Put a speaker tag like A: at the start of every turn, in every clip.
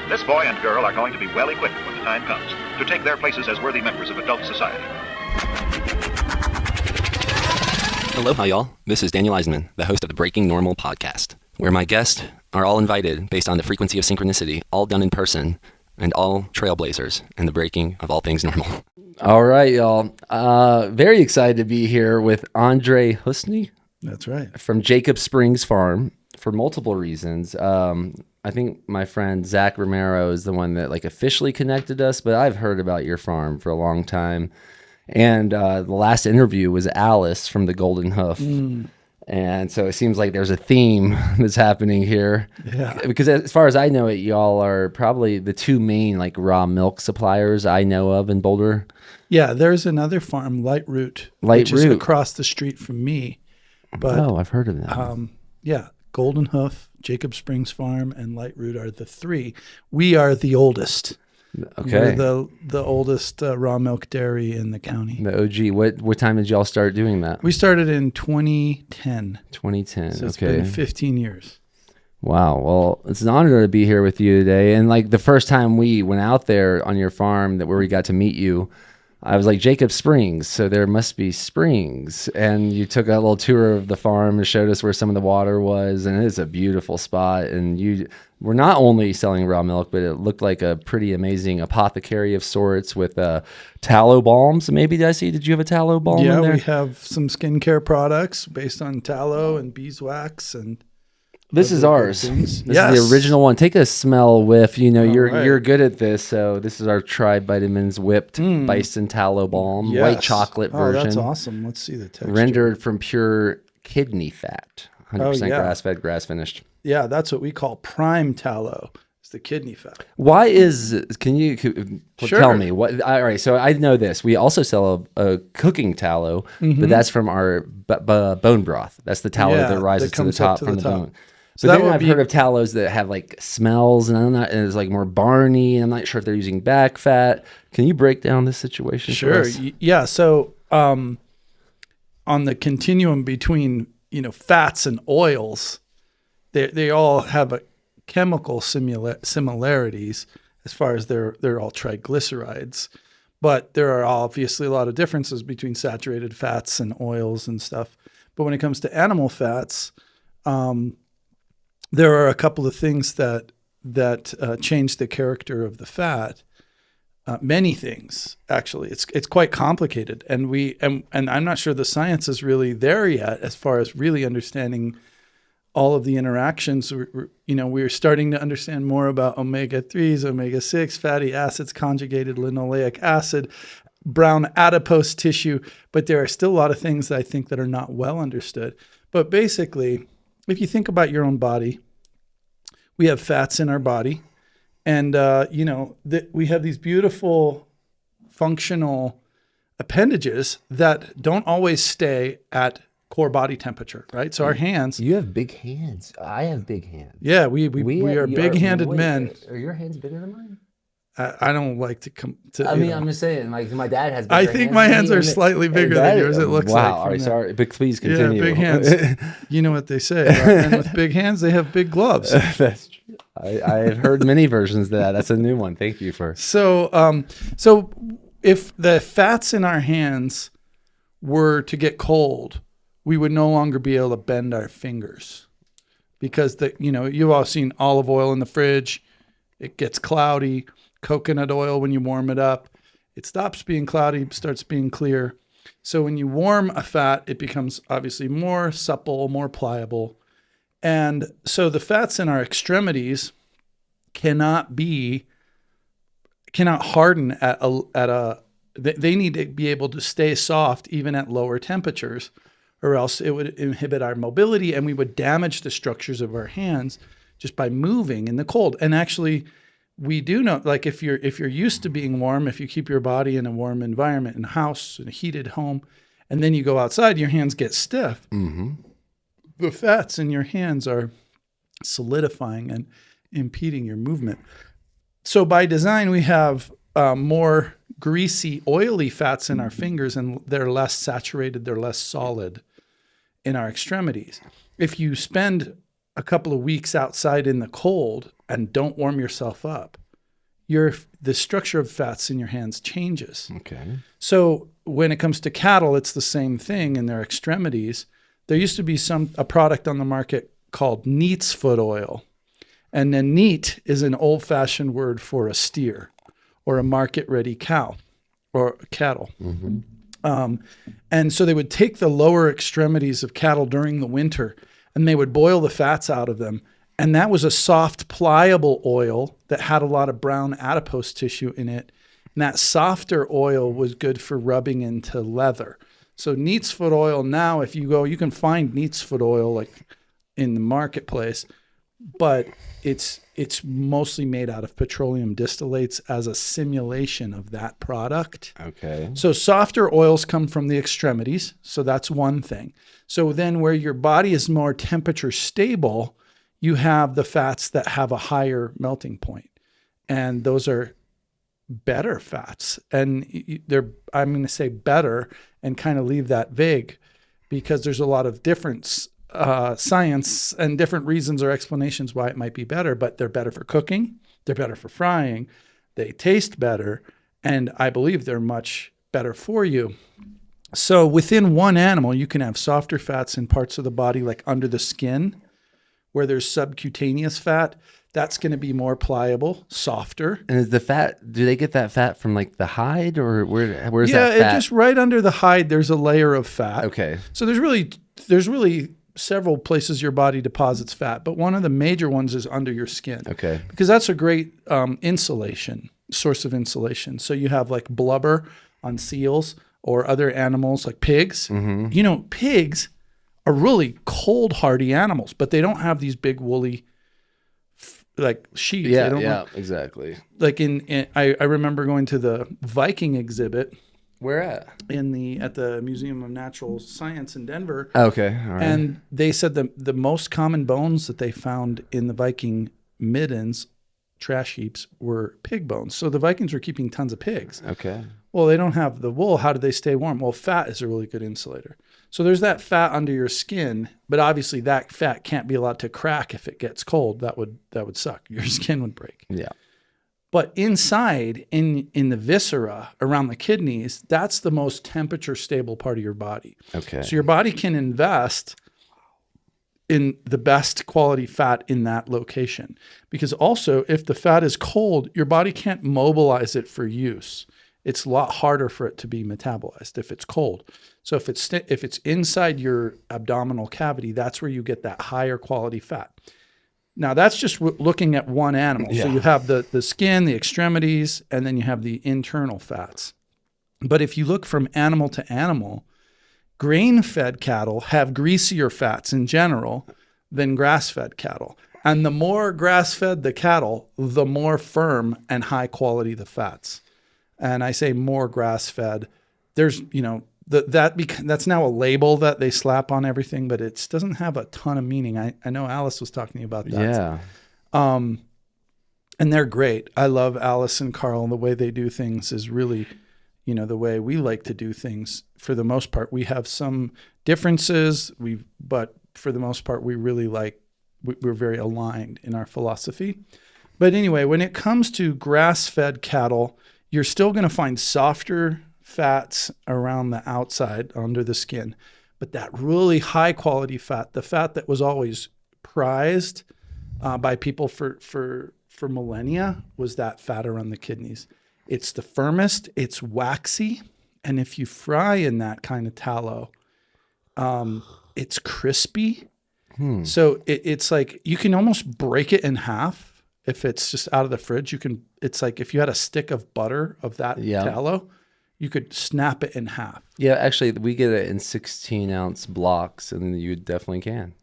A: This boy and girl are going to be well equipped when the time comes to take their places as worthy members of adult society.
B: Aloha, y'all. This is Daniel Eisenman, the host of the Breaking Normal podcast, where my guests are all invited based on the frequency of synchronicity, all done in person, and all trailblazers in the breaking of all things normal. All right, y'all. Very excited to be here with Andre Husney.
C: That's right.
B: From Jacob Springs Farm for multiple reasons. I think my friend Zach Romero is the one that officially connected us, but I've heard about your farm for a long time. And the last interview was Alice from the Golden Hoof. And so it seems like there's a theme that's happening here.
C: Yeah.
B: Because as far as I know it, y'all are probably the two main raw milk suppliers I know of in Boulder.
C: Yeah, there's another farm, Light Root, which is across the street from me. But,
B: I've heard of that.
C: Yeah, Golden Hoof, Jacob Springs Farm, and Light Root are the three. We are the oldest.
B: Okay.
C: We're the oldest raw milk dairy in the county.
B: The OG. What time did y'all start doing that?
C: We started in 2010.
B: 2010.
C: So it's been 15 years.
B: Wow. Well, it's an honor to be here with you today. And the first time we went out there on your farm where we got to meet you, I was like, Jacob Springs, so there must be springs. And you took a little tour of the farm and showed us where some of the water was. And it's a beautiful spot. And you were not only selling raw milk, but it looked like a pretty amazing apothecary of sorts with tallow balms. Maybe did you have a tallow balm in there?
C: Yeah, we have some skincare products based on tallow and beeswax and...
B: This is ours. This
C: Yes.
B: is the original one. Take a smell whiff. You're
C: right.
B: you're good at this. So this is our Tri Vitamins whipped bison tallow balm,
C: Yes.
B: white chocolate version.
C: Oh, that's awesome. Let's see the texture.
B: Rendered from pure kidney fat, 100%
C: yeah.
B: grass-fed, grass-finished.
C: Yeah, that's what we call prime tallow. It's the kidney fat.
B: Can you
C: Sure.
B: tell me what? All right, so I know this. We also sell a cooking tallow, but that's from our bone broth. That's the tallow that rises to the top from the bone. So then I've heard of tallows that have smells, and it's more barny. And I'm not sure if they're using back fat. Can you break down this situation?
C: Sure.
B: For us?
C: Yeah. So on the continuum between fats and oils, they all have chemical similarities as far as they're all triglycerides, but there are obviously a lot of differences between saturated fats and oils and stuff. But when it comes to animal fats, there are a couple of things that change the character of the fat. Many things, actually. It's quite complicated, and I'm not sure the science is really there yet as far as really understanding all of the interactions. We're starting to understand more about omega-3s, omega-6, fatty acids, conjugated linoleic acid, brown adipose tissue, but there are still a lot of things that I think that are not well understood. But basically, if you think about your own body, we have fats in our body, and we have these beautiful functional appendages that don't always stay at core body temperature, right? So our hands.
B: You have big hands. I have big hands.
C: Yeah, we are big-handed men.
B: Are your hands bigger than mine?
C: I don't like to come to.
B: I'm just saying, my dad has bigger
C: I
B: hands.
C: think my hands are slightly bigger than yours. It looks like.
B: Wow. All right, sorry, but please continue.
C: Yeah, big hands. You know what they say, right? And with big hands, they have big gloves.
B: That's true. I have heard many versions of that. That's a new one. Thank you for.
C: So if the fats in our hands were to get cold, we would no longer be able to bend our fingers, because you've all seen olive oil in the fridge. It gets cloudy. Coconut oil, when you warm it up, it stops being cloudy, starts being clear. So when you warm a fat, it becomes obviously more supple, more pliable. And so the fats in our extremities cannot harden they need to be able to stay soft even at lower temperatures, or else it would inhibit our mobility and we would damage the structures of our hands just by moving in the cold. And actually, we do know, if you're used to being warm, if you keep your body in a warm environment, in a house, in a heated home, and then you go outside, your hands get stiff.
B: Mm-hmm.
C: The fats in your hands are solidifying and impeding your movement. So by design, we have more greasy, oily fats in our fingers, and they're less saturated, they're less solid in our extremities. If you spend a couple of weeks outside in the cold, and don't warm yourself up, the structure of fats in your hands changes.
B: Okay.
C: So when it comes to cattle, it's the same thing in their extremities. There used to be a product on the market called neat's foot oil. And then neat is an old-fashioned word for a steer or a market-ready cow or cattle. And so they would take the lower extremities of cattle during the winter and they would boil the fats out of them. And that was a soft, pliable oil that had a lot of brown adipose tissue in it. And that softer oil was good for rubbing into leather. So neat's foot oil now, if you go, you can find neat's foot oil like in the marketplace, but it's mostly made out of petroleum distillates as a simulation of that product.
B: Okay.
C: So softer oils come from the extremities. So that's one thing. So then where your body is more temperature stable, you have the fats that have a higher melting point, and those are better fats. And I'm going to say better and kind of leave that vague because there's a lot of different science and different reasons or explanations why it might be better, but they're better for cooking. They're better for frying. They taste better. And I believe they're much better for you. So within one animal, you can have softer fats in parts of the body, like under the skin, where there's subcutaneous fat. That's going to be more pliable, softer.
B: And is the fat, do they get that fat from like the hide or where's that fat?
C: Yeah, just right under the hide, there's a layer of fat.
B: Okay.
C: So there's really several places your body deposits fat, but one of the major ones is under your skin.
B: Okay.
C: Because that's a great source of insulation. So you have like blubber on seals or other animals like pigs.
B: Mm-hmm.
C: You know, pigs are really cold hardy animals, but they don't have these big woolly like sheets.
B: Yeah, exactly.
C: Like I remember going to the Viking exhibit.
B: Where at?
C: At the Museum of Natural Science in Denver.
B: Okay, all right.
C: And they said the most common bones that they found in the Viking middens, trash heaps, were pig bones. So the Vikings were keeping tons of pigs.
B: Okay.
C: Well, they don't have the wool. How do they stay warm? Well, fat is a really good insulator. So there's that fat under your skin, but obviously that fat can't be allowed to crack if it gets cold. That would suck. Your skin would break.
B: Yeah.
C: But inside, in the viscera, around the kidneys, that's the most temperature stable part of your body.
B: Okay.
C: So your body can invest in the best quality fat in that location. Because also, if the fat is cold, your body can't mobilize it for use. It's a lot harder for it to be metabolized if it's cold. So if it's inside your abdominal cavity, that's where you get that higher quality fat. Now, that's just looking at one animal.
B: Yeah.
C: So you have the skin, the extremities, and then you have the internal fats. But if you look from animal to animal, grain-fed cattle have greasier fats in general than grass-fed cattle. And the more grass-fed the cattle, the more firm and high quality the fats. And I say more grass-fed. There's, that's now a label that they slap on everything, but it doesn't have a ton of meaning. I know Alice was talking about that.
B: Yeah.
C: And they're great. I love Alice and Carl, and the way they do things is really, the way we like to do things. For the most part, we have some differences, but for the most part, we really we're very aligned in our philosophy. But anyway, when it comes to grass-fed cattle, you're still going to find softer fats around the outside under the skin, but that really high quality fat, the fat that was always prized by people for millennia, was that fat around the kidneys. It's the firmest, it's waxy, and if you fry in that kind of tallow, it's crispy. So it's like you can almost break it in half if it's just out of the fridge. It's like if you had a stick of butter of that tallow, you could snap it in half.
B: Yeah, actually, we get it in 16-ounce blocks, and you definitely can.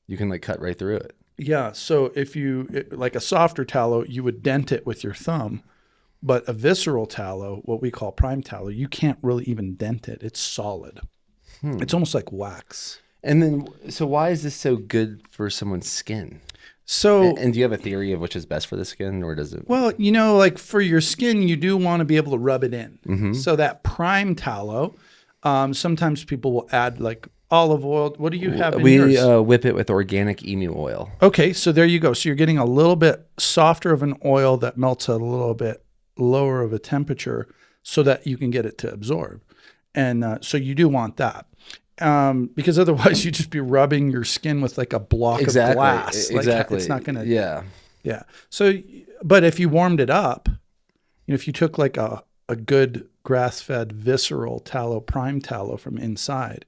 B: You can cut right through it.
C: Yeah, so if like a softer tallow, you would dent it with your thumb. But a visceral tallow, what we call prime tallow, you can't really even dent it. It's solid. It's almost like wax.
B: And then, so why is this so good for someone's skin?
C: So,
B: and do you have a theory of which is best for the skin, or does it?
C: Well, like for your skin, you do want to be able to rub it in. Mm-hmm. So that prime tallow, sometimes people will add like olive oil. What do you have in
B: We
C: yours?
B: whip it with organic emu oil.
C: Okay, so there you go. So you're getting a little bit softer of an oil that melts at a little bit lower of a temperature so that you can get it to absorb. And so you do want that. Because otherwise you'd just be rubbing your skin with like a block of glass.
B: Exactly.
C: Like, it's not going to.
B: Yeah.
C: Yeah. So, but if you warmed it up, if you took like a good grass-fed visceral tallow, prime tallow from inside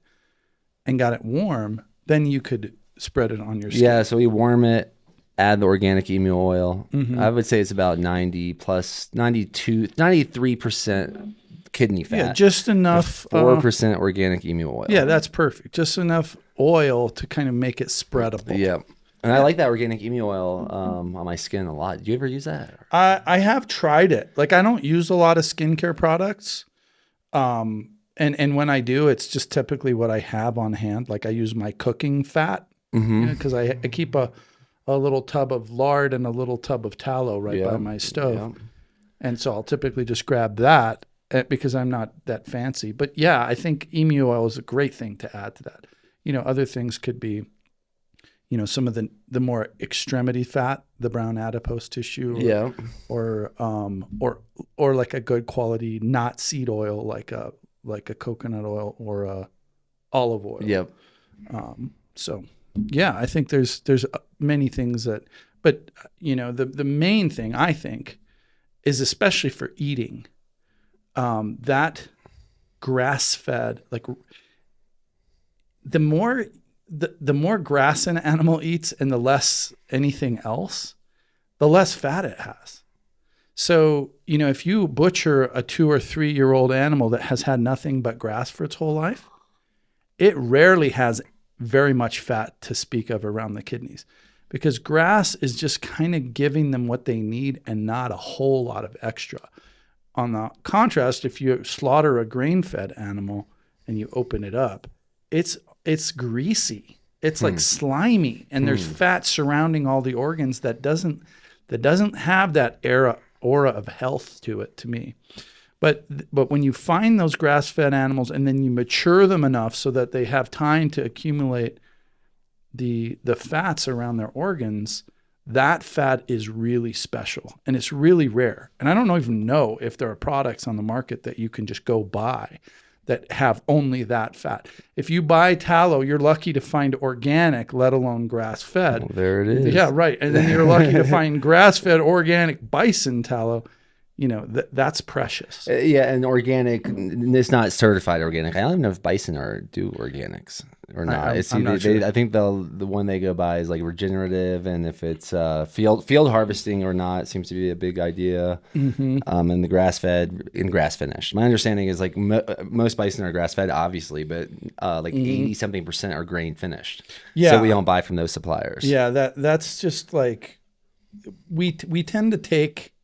C: and got it warm, then you could spread it on your skin.
B: Yeah, so we warm it, add the organic emu oil.
C: Mm-hmm.
B: I would say it's about 93% kidney fat.
C: Yeah, just enough.
B: 4% organic emu oil.
C: Yeah, that's perfect. Just enough oil to kind of make it spreadable.
B: Yeah. And I like that organic emu oil on my skin a lot. Do you ever use that?
C: I have tried it. Like, I don't use a lot of skincare products. And when I do, it's just typically what I have on hand. Like, I use my cooking fat because I keep a little tub of lard and a little tub of tallow right by my stove.
B: Yeah.
C: And so I'll typically just grab that because I'm not that fancy. But yeah, I think emu oil is a great thing to add to that. Other things could be, some of the more extremity fat, the brown adipose tissue, or like a good quality not seed oil, like a coconut oil or a olive oil.
B: Yep.
C: So yeah, I think there's many things but the main thing I think is, especially for eating, that grass-fed, like the more grass an animal eats and the less anything else, the less fat it has. So, if you butcher a 2 or 3 year old animal that has had nothing but grass for its whole life, it rarely has very much fat to speak of around the kidneys, because grass is just kind of giving them what they need and not a whole lot of extra. On the contrast, if you slaughter a grain-fed animal and you open it up, it's greasy. It's like slimy, and there's fat surrounding all the organs that doesn't have that aura of health to it, to me. But when you find those grass-fed animals and then you mature them enough so that they have time to accumulate the fats around their organs, that fat is really special and it's really rare. And I don't even know if there are products on the market that you can just go buy that have only that fat. If you buy tallow, you're lucky to find organic, let alone grass-fed.
B: Oh, there it is.
C: Yeah, right. And then you're lucky to find grass-fed organic bison tallow. That's precious.
B: Yeah, and organic, it's not certified organic. I don't even know if bison do organics or not.
C: I'm not sure.
B: I think the one they go by is like regenerative, and if it's field harvesting or not seems to be a big idea. And the grass-fed and grass-finished. My understanding is like most bison are grass-fed, obviously, but like 80-something% are grain-finished.
C: Yeah.
B: So we don't buy from those suppliers.
C: Yeah, that's just like we tend to take.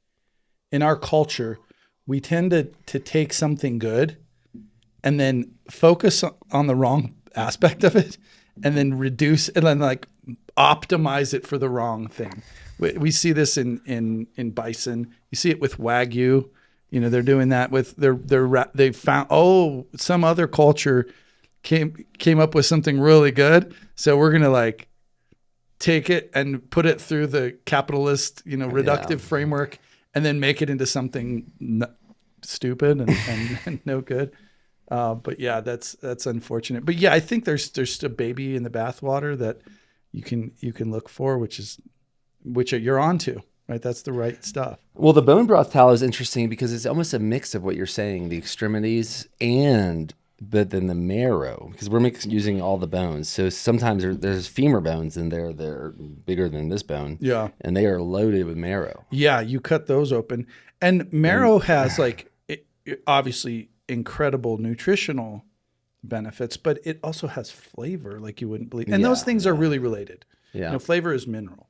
C: In our culture, we tend to take something good and then focus on the wrong aspect of it and then reduce and then like optimize it for the wrong thing. We see this in bison. You see it with Wagyu. They're doing that with they found, some other culture came up with something really good. So we're going to like take it and put it through the capitalist, reductive framework, and then make it into something stupid and no good. But yeah, that's unfortunate. But yeah, I think there's a baby in the bathwater that you can look for, which you're onto, right? That's the right stuff.
B: Well, the bone broth tallow is interesting because it's almost a mix of what you're saying, the extremities but then the marrow, because we're using all the bones. So sometimes there's femur bones and they're bigger than this bone.
C: Yeah.
B: And they are loaded with marrow.
C: Yeah, you cut those open. And marrow has obviously incredible nutritional benefits, but it also has flavor like you wouldn't believe. And those things are really related.
B: Yeah.
C: Flavor is mineral.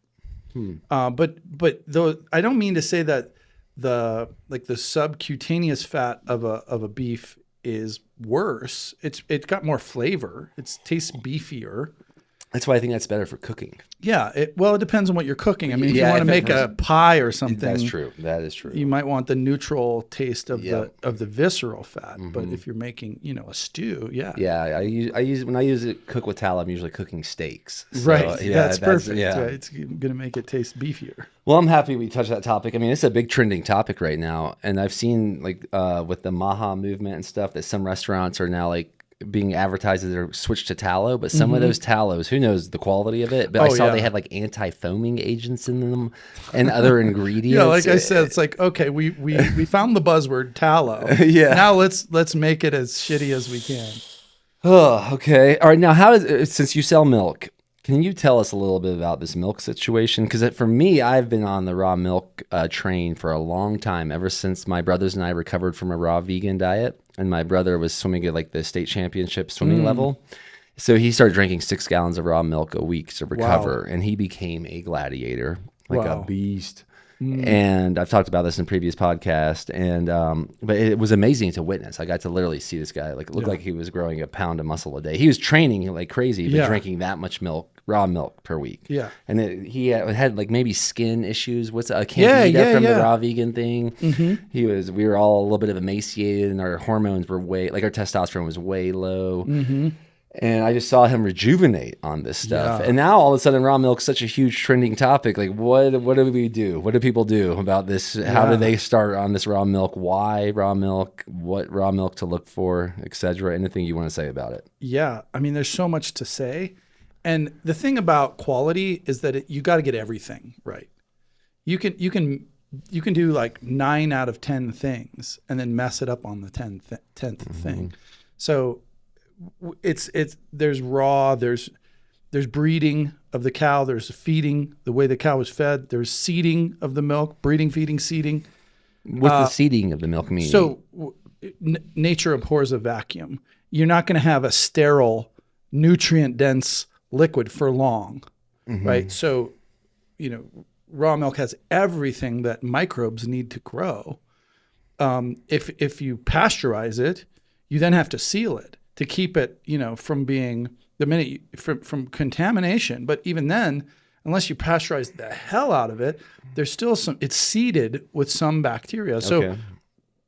C: But though I don't mean to say that the subcutaneous fat of a beef is worse. It's got more flavor. It tastes beefier.
B: That's why I think that's better for cooking.
C: Yeah. It depends on what you're cooking. I mean, if you
B: Yeah,
C: want to
B: if
C: make
B: it
C: a pie or something,
B: That's true. That is true.
C: you might want the neutral taste of
B: Yep.
C: the visceral fat. But if you're making, a stew, yeah.
B: Yeah, I use when I use it cook with tallow, I'm usually cooking steaks. So,
C: Right.
B: Yeah,
C: That's perfect.
B: Yeah.
C: Yeah. It's going to make it taste beefier.
B: Well, I'm happy we touched that topic. I mean, it's a big trending topic right now, and I've seen like with the Maha movement and stuff that some restaurants are now like being advertised as they're switched to tallow, but some of those tallows, who knows the quality of it? But I saw they had like anti-foaming agents in them and other ingredients.
C: Yeah, like I said, it's like, okay, we found the buzzword tallow.
B: Yeah.
C: Now let's make it as shitty as we can.
B: Oh, okay. All right. Now, since you sell milk, can you tell us a little bit about this milk situation? Because for me, I've been on the raw milk train for a long time, ever since my brothers and I recovered from a raw vegan diet. And my brother was swimming at like the state championship swimming level. So he started drinking 6 gallons of raw milk a week to recover. And he became a gladiator, like a beast. And I've talked about this in previous podcasts. And but it was amazing to witness. I got to literally see this guy like look like he was growing a pound of muscle a day. He was training like crazy, but drinking that much milk, raw milk per week. Yeah. And he had like maybe skin issues. What's a candida from the raw vegan thing? We were all a little bit of emaciated, and our hormones were our testosterone was way low. And I just saw him rejuvenate on this stuff. And now all of a sudden raw milk's such a huge trending topic. Like what do we do? What do people do about this? How do they start on this raw milk? Why raw milk? What raw milk to look for, etc.? Anything you want to say about it?
C: Yeah. I mean, there's so much to say. And the thing about quality is that you got to get everything right. You can do like 9 out of 10 things and then mess it up on the 10th thing. So there's raw, there's breeding of the cow, there's feeding, the way the cow is fed, there's seeding of the milk, breeding, feeding, seeding.
B: What's the seeding of the milk mean?
C: So nature abhors a vacuum. You're not going to have a sterile, nutrient-dense liquid for long, right? So, raw milk has everything that microbes need to grow. If you pasteurize it, you then have to seal it to keep it, from being from contamination. But even then, unless you pasteurize the hell out of it, there's still it's seeded with some bacteria. So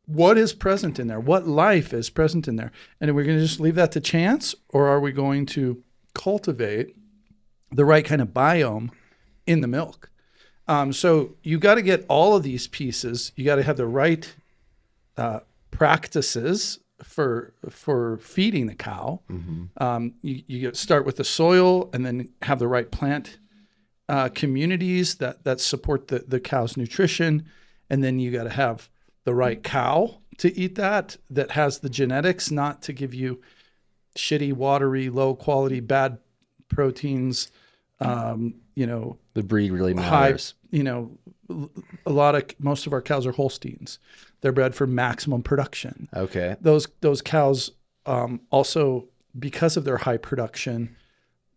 C: what is present in there? What life is present in there? And are we going to just leave that to chance, or are we going to cultivate the right kind of biome in the milk? So you got to get all of these pieces. You got to have the right practices for feeding the cow. You start with the soil, and then have the right plant communities that support the cow's nutrition, and then you got to have the right cow to eat that has the genetics, not to give you shitty, watery, low quality, bad proteins.
B: The breed really matters.
C: Most of our cows are Holsteins. They're bred for maximum production.
B: Okay.
C: Those cows also, because of their high production,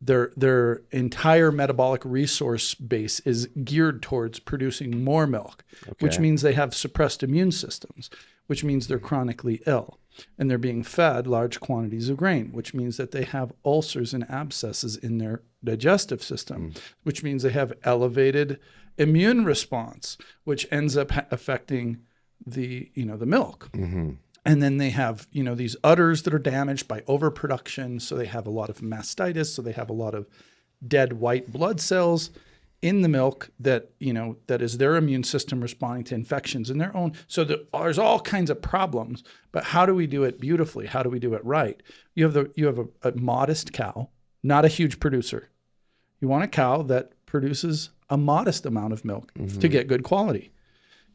C: their entire metabolic resource base is geared towards producing more milk, which means they have suppressed immune systems, which means they're chronically ill. And they're being fed large quantities of grain, which means that they have ulcers and abscesses in their digestive system, which means they have elevated immune response, which ends up affecting the milk. And then they have, these udders that are damaged by overproduction. So they have a lot of mastitis. So they have a lot of dead white blood cells in the milk that is their immune system responding to infections in their own. So there's all kinds of problems, but how do we do it beautifully? How do we do it right? You have a modest cow, not a huge producer. You want a cow that produces a modest amount of milk to get good quality.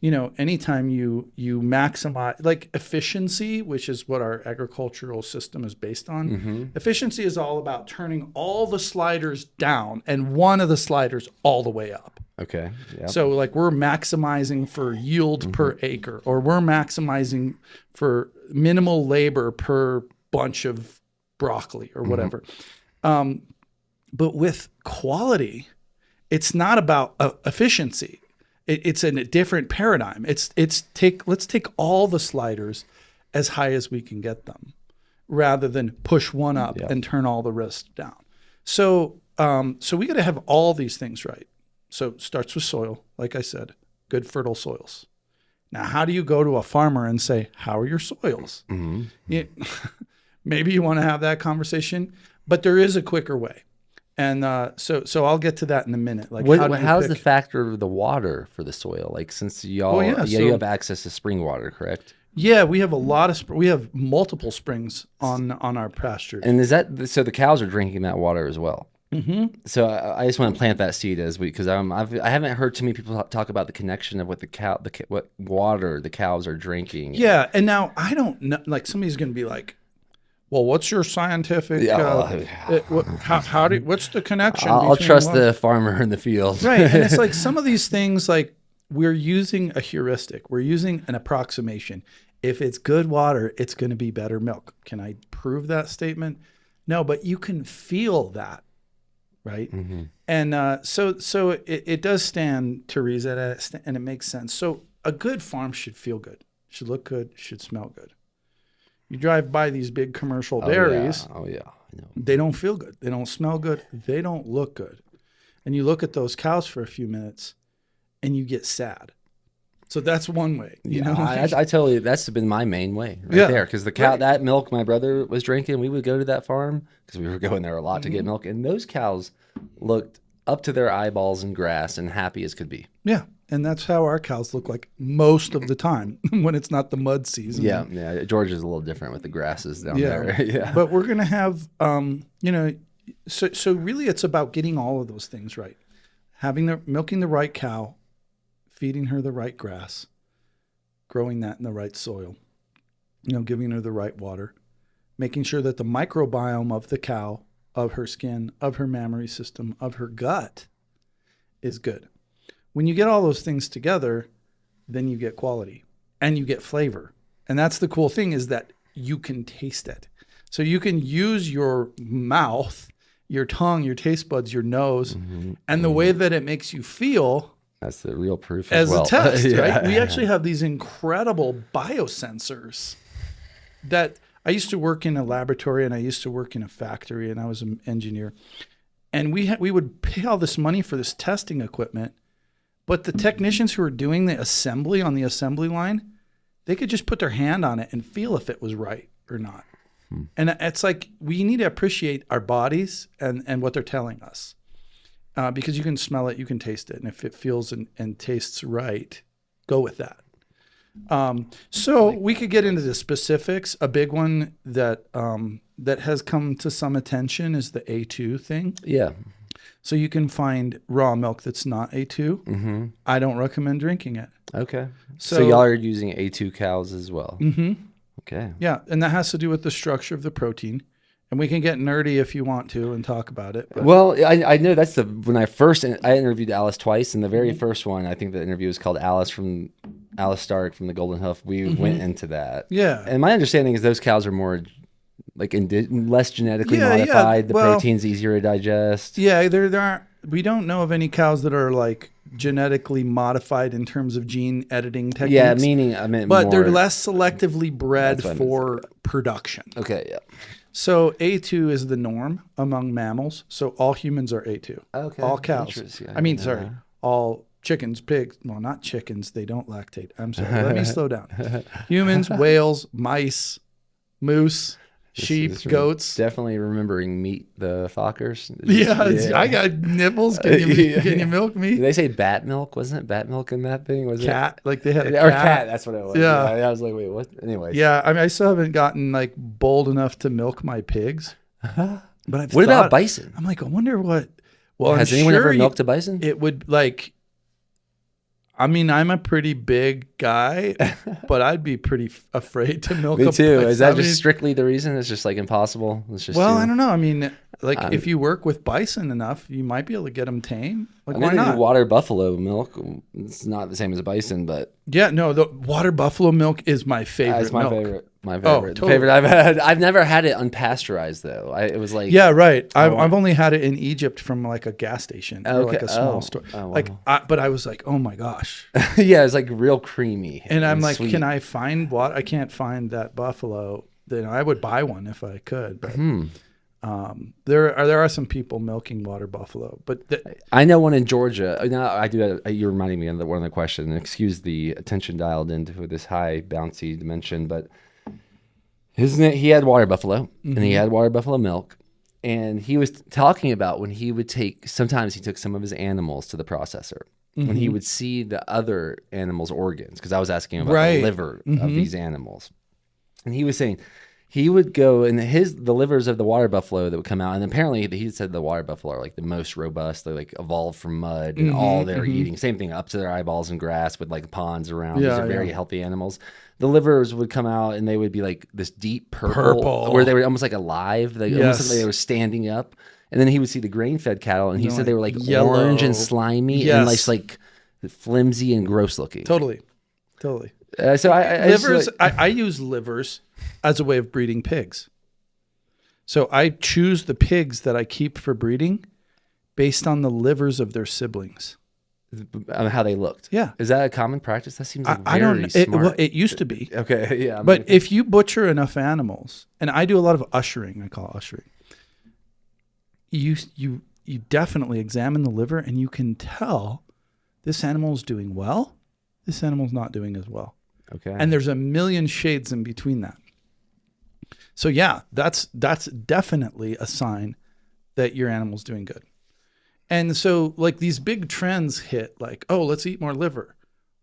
C: Anytime you maximize, like efficiency, which is what our agricultural system is based on, efficiency is all about turning all the sliders down and one of the sliders all the way up.
B: Okay. Yep.
C: So like we're maximizing for yield per acre, or we're maximizing for minimal labor per bunch of broccoli or whatever. But with quality, it's not about efficiency. It's in a different paradigm. Let's take all the sliders as high as we can get them, rather than push one up and turn all the rest down. So so we got to have all these things right. So it starts with soil, like I said, good fertile soils. Now, how do you go to a farmer and say, how are your soils? Maybe you want to have that conversation, but there is a quicker way. And so I'll get to that in a minute. Like,
B: how's the factor of the water for the soil? Like, since you have access to spring water, correct?
C: Yeah, we have a lot of we have multiple springs on our pastures.
B: And is that so? The cows are drinking that water as well. Mm-hmm. So I just want to plant that seed because I haven't heard too many people talk about the connection of what what water the cows are drinking.
C: Yeah, and now I don't know. Like, somebody's going to be like, well, what's your scientific? What's the connection?
B: I'll trust the farmer in the field,
C: right? And it's like some of these things, like we're using a heuristic, we're using an approximation. If it's good water, it's going to be better milk. Can I prove that statement? No, but you can feel that, right? Mm-hmm. And so it does stand to reason, and it makes sense. So a good farm should feel good, should look good, should smell good. You drive by these big commercial dairies.
B: Oh, yeah. I know.
C: They don't feel good. They don't smell good. They don't look good. And you look at those cows for a few minutes and you get sad. So that's one way. You know,
B: I tell you, that's been my main way there. Because the cow, that milk my brother was drinking, we would go to that farm because we were going there a lot to get milk. And those cows looked up to their eyeballs in grass and happy as could be.
C: Yeah. And that's how our cows look like most of the time when it's not the mud season.
B: Yeah. Georgia's a little different with the grasses down there. Yeah.
C: But we're going to have, so really it's about getting all of those things right. Milking the right cow, feeding her the right grass, growing that in the right soil, giving her the right water, making sure that the microbiome of the cow, of her skin, of her mammary system, of her gut is good. When you get all those things together, then you get quality and you get flavor. And that's the cool thing, is that you can taste it. So you can use your mouth, your tongue, your taste buds, your nose, and the way that it makes you feel.
B: That's the real proof
C: as
B: well.
C: A test, right? We actually have these incredible biosensors that I used to work in a laboratory and I used to work in a factory, and I was an engineer. And we would pay all this money for this testing equipment. But the technicians who were doing the assembly on the assembly line, they could just put their hand on it and feel if it was right or not. And it's like, we need to appreciate our bodies and what they're telling us, because you can smell it, you can taste it. And if it feels and tastes right, go with that. So we could get into the specifics. A big one that has come to some attention is the A2 thing.
B: Yeah.
C: So you can find raw milk that's not A2. Mm-hmm. I don't recommend drinking it.
B: Okay. So y'all are using A2 cows as well.
C: Mm-hmm.
B: Okay.
C: Yeah, and that has to do with the structure of the protein. And we can get nerdy if you want to and talk about it. But.
B: Well, I know that's when I interviewed Alice twice, and the very first one, I think the interview was called Alice Stark from the Golden Hoof. We went into that.
C: Yeah.
B: And my understanding is those cows are more like less genetically modified. The protein's easier to digest.
C: Yeah, there aren't. We don't know of any cows that are like genetically modified in terms of gene editing techniques.
B: Yeah, meaning I meant
C: but
B: more,
C: they're less selectively bred for production.
B: Okay, yeah.
C: So A2 is the norm among mammals. So all humans are A2.
B: Okay.
C: All cows. All chickens, pigs. Well, not chickens. They don't lactate. I'm sorry. Let me slow down. Humans, whales, mice, moose, sheep, goats.
B: Definitely remembering meat the Fockers.
C: Yeah, I got nipples. Can you milk me?
B: Did they say bat milk? Wasn't it bat milk in that thing? Was
C: cat?
B: It?
C: Like they had a
B: or
C: cat.
B: That's what it was.
C: Yeah.
B: I was like, wait, what? Anyway.
C: Yeah, I mean, I still haven't gotten like bold enough to milk my pigs. But
B: what about bison?
C: I'm like, I wonder what. Well,
B: has anyone ever milked a bison?
C: It would like. I mean, I'm a pretty big guy, but I'd be pretty afraid to milk a bison.
B: Me too. Is that just strictly the reason? It's just like impossible? It's just
C: I don't know. I mean, like if you work with bison enough, you might be able to get them tame. Like, why not?
B: Water buffalo milk. It's not the same as a bison, but...
C: Yeah, no, the water buffalo milk is my favorite
B: It's my
C: milk.
B: favorite. My favorite.
C: Oh, totally.
B: Favorite I've had. I've never had it unpasteurized, though. It was like...
C: Yeah, right. I've only had it in Egypt from like a gas station or like a small store.
B: Oh, wow.
C: But I was like, oh my gosh.
B: Yeah, it's like real creamy.
C: And I'm like,
B: sweet.
C: can I find what? I can't find that buffalo. Then I would buy one if I could. But, There are some people milking water buffalo, but
B: I know one in Georgia. No, I do. You're reminding me of one of the question. Excuse the attention dialed into this high bouncy dimension, but he had water buffalo and he had water buffalo milk, and he was talking about when he would sometimes he took some of his animals to the processor. When he would see the other animals' organs, because I was asking him about the liver of these animals, and he was saying he would go and the livers of the water buffalo that would come out, and apparently he said the water buffalo are like the most robust. They like evolved from mud, and all they're eating, same thing, up to their eyeballs in grass with like ponds around. These are very healthy animals. The livers would come out and they would be like this deep purple. Where they were almost like alive, almost like they were standing up. And then he would see the grain-fed cattle, and he said they were like yellow, orange and slimy, and like flimsy and gross looking.
C: Totally.
B: So
C: I use livers as a way of breeding pigs. So I choose the pigs that I keep for breeding based on the livers of their siblings.
B: How they looked.
C: Yeah.
B: Is that a common practice? That seems like
C: I don't.
B: smart.
C: It used to be.
B: Okay. Yeah.
C: But if you butcher enough animals, and I do a lot of ushering, I call it ushering. You definitely examine the liver, and you can tell this animal is doing well, this animal's not doing as well.
B: Okay.
C: And there's a million shades in between that. So yeah, that's definitely a sign that your animal's doing good. And so like these big trends hit, like, oh, let's eat more liver.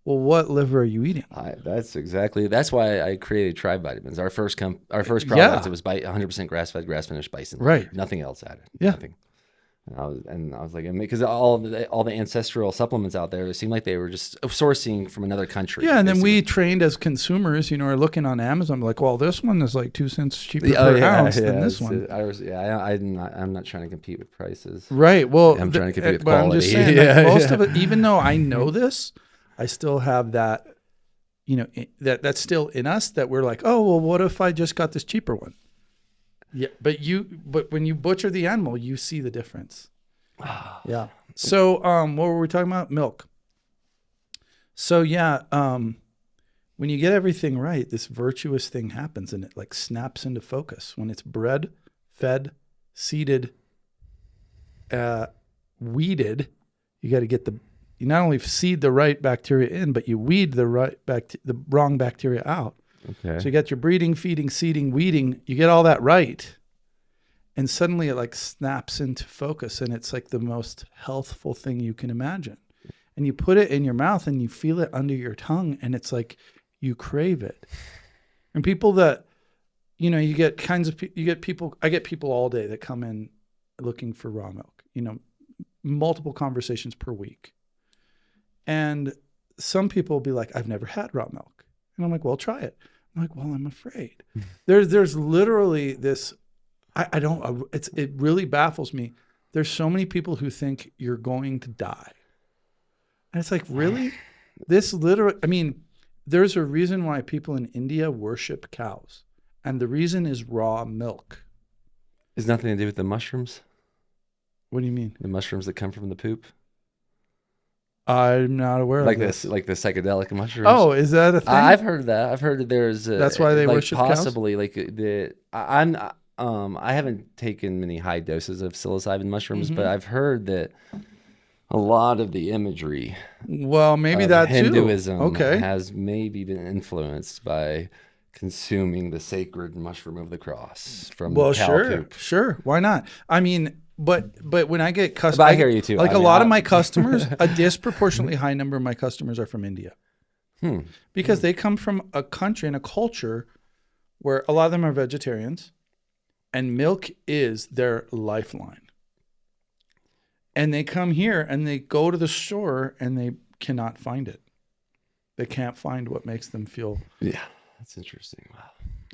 C: Well, what liver are you eating?
B: That's why I created Tribe Vitamins. Our first product, it was 100% grass-fed, grass-finished bison.
C: Right.
B: Nothing else added.
C: Yeah.
B: Nothing. And I was like, because all the ancestral supplements out there, it seemed like they were just sourcing from another country.
C: Yeah, and then we trained as consumers, are looking on Amazon, like, well, this one is like 2 cents cheaper per ounce than this one.
B: I'm not trying to compete with prices.
C: Right. Well,
B: I'm trying to compete with
C: but
B: quality.
C: I'm just saying, most of it, even though I know this, I still have that, that's still in us that we're like, oh, well, what if I just got this cheaper one? Yeah, but when you butcher the animal, you see the difference. Yeah. So, what were we talking about? Milk. So yeah, when you get everything right, this virtuous thing happens, and it like snaps into focus. When it's bred, fed, seeded, weeded, you got to get you not only seed the right bacteria in, but you weed the wrong bacteria out.
B: Okay.
C: So you got your breeding, feeding, seeding, weeding. You get all that right, and suddenly it like snaps into focus, and it's like the most healthful thing you can imagine. And you put it in your mouth, and you feel it under your tongue, and it's like you crave it. And people that, you get people. I get people all day that come in looking for raw milk. Multiple conversations per week, and some people will be like, "I've never had raw milk." And I'm like, well, try it. I'm like, well, I'm afraid. There's literally this, it really baffles me. There's so many people who think you're going to die. And it's like, really? There's a reason why people in India worship cows. And the reason is raw milk.
B: It's nothing to do with the mushrooms?
C: What do you mean?
B: The mushrooms that come from the poop?
C: I'm not aware of this.
B: Like the psychedelic mushrooms.
C: Oh, is that a thing?
B: I've heard that. I've heard that there's
C: that's why they worship
B: possibly
C: cows?
B: I haven't taken many high doses of psilocybin mushrooms, but I've heard that a lot of the imagery,
C: well, maybe that
B: Hinduism
C: too.
B: has maybe been influenced by consuming the sacred mushroom of the cross from cow poop.
C: Sure. Why not? But when I get customers,
B: but I hear you too.
C: Like a lot of my customers, a disproportionately high number of my customers are from India, because they come from a country and a culture where a lot of them are vegetarians, and milk is their lifeline. And they come here and they go to the store and they cannot find it. They can't find what makes them feel.
B: Yeah, that's interesting. Wow.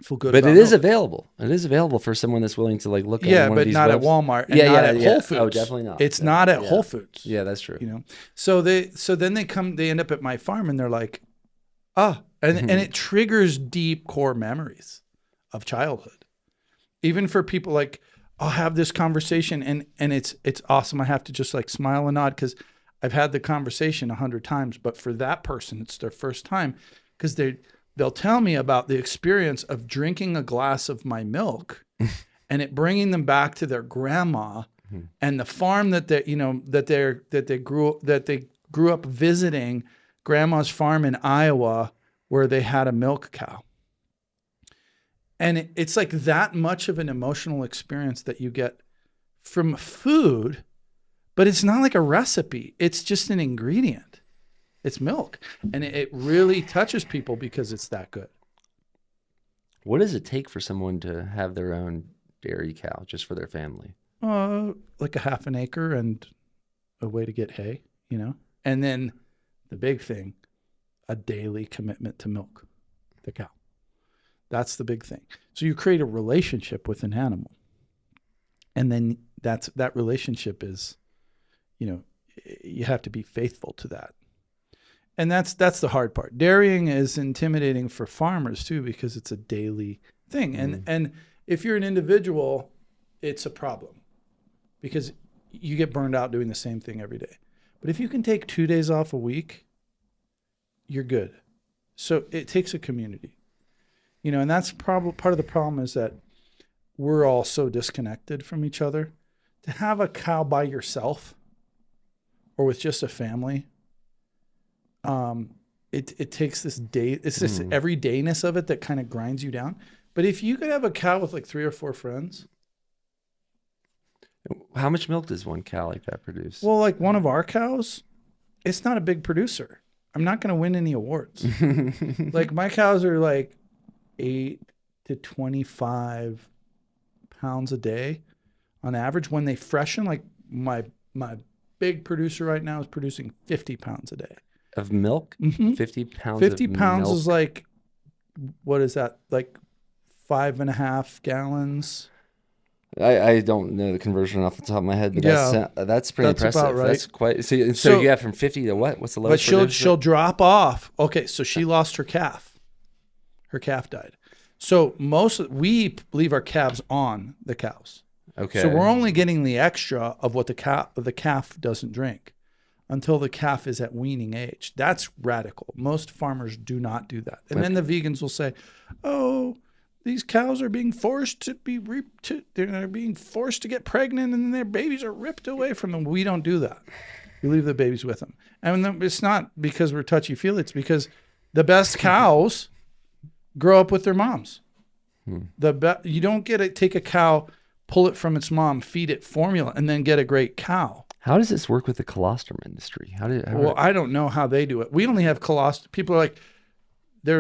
C: Feel good,
B: but
C: about
B: it is
C: milk.
B: available. It is available for someone that's willing to like look at.
C: Yeah,
B: one
C: but
B: of these
C: not
B: webs.
C: at Walmart. And not at Whole Foods.
B: Oh, definitely not.
C: It's not at Whole Foods.
B: Yeah, that's true.
C: So then they end up at my farm and they're like, and it triggers deep core memories of childhood. Even for people like, I'll have this conversation and it's awesome. I have to just like smile and nod because I've had the conversation 100 times, but for that person, it's their first time because they'll tell me about the experience of drinking a glass of my milk and it bringing them back to their grandma and the farm that they grew up visiting, grandma's farm in Iowa where they had a milk cow. And it's like that much of an emotional experience that you get from food, but it's not like a recipe. It's just an ingredient. It's milk. And it really touches people because it's that good.
B: What does it take for someone to have their own dairy cow just for their family?
C: Like a half an acre and a way to get hay, And then the big thing, a daily commitment to milk the cow. That's the big thing. So you create a relationship with an animal. And then that relationship is, you have to be faithful to that. And that's the hard part. Dairying is intimidating for farmers too, because it's a daily thing. And if you're an individual, it's a problem because you get burned out doing the same thing every day. But if you can take 2 days off a week, you're good. So it takes a community, and that's part of the problem is that we're all so disconnected from each other. To have a cow by yourself or with just a family, it takes this day. It's this everydayness of it that kind of grinds you down. But if you could have a cow with like 3 or 4 friends.
B: How much milk does one cow like that produce?
C: Well, like one of our cows, it's not a big producer. I'm not going to win any awards. Like my cows are like 8 to 25 pounds a day on average. When they freshen, like my big producer right now is producing 50 pounds a day.
B: Of milk?
C: Mm-hmm.
B: 50 pounds
C: 50
B: of
C: pounds
B: milk?
C: Is like, what is that? Like 5.5 gallons.
B: I don't know the conversion off the top of my head, but that's pretty impressive.
C: About right.
B: That's quite. So you have from 50 to what? What's the lowest?
C: But she'll drop off. Okay, so she lost her calf. Her calf died. So we leave our calves on the cows.
B: Okay.
C: So we're only getting the extra of what the calf doesn't drink until the calf is at weaning age. That's radical. Most farmers do not do that. And then the vegans will say, "Oh, these cows are being forced to they're being forced to get pregnant and their babies are ripped away from them." We don't do that. We leave the babies with them. And it's not because we're touchy-feely. It's because the best cows grow up with their moms. You don't take a cow, pull it from its mom, feed it formula, and then get a great cow.
B: How does this work with the colostrum industry?
C: I don't know how they do it. We only have colostrum. People are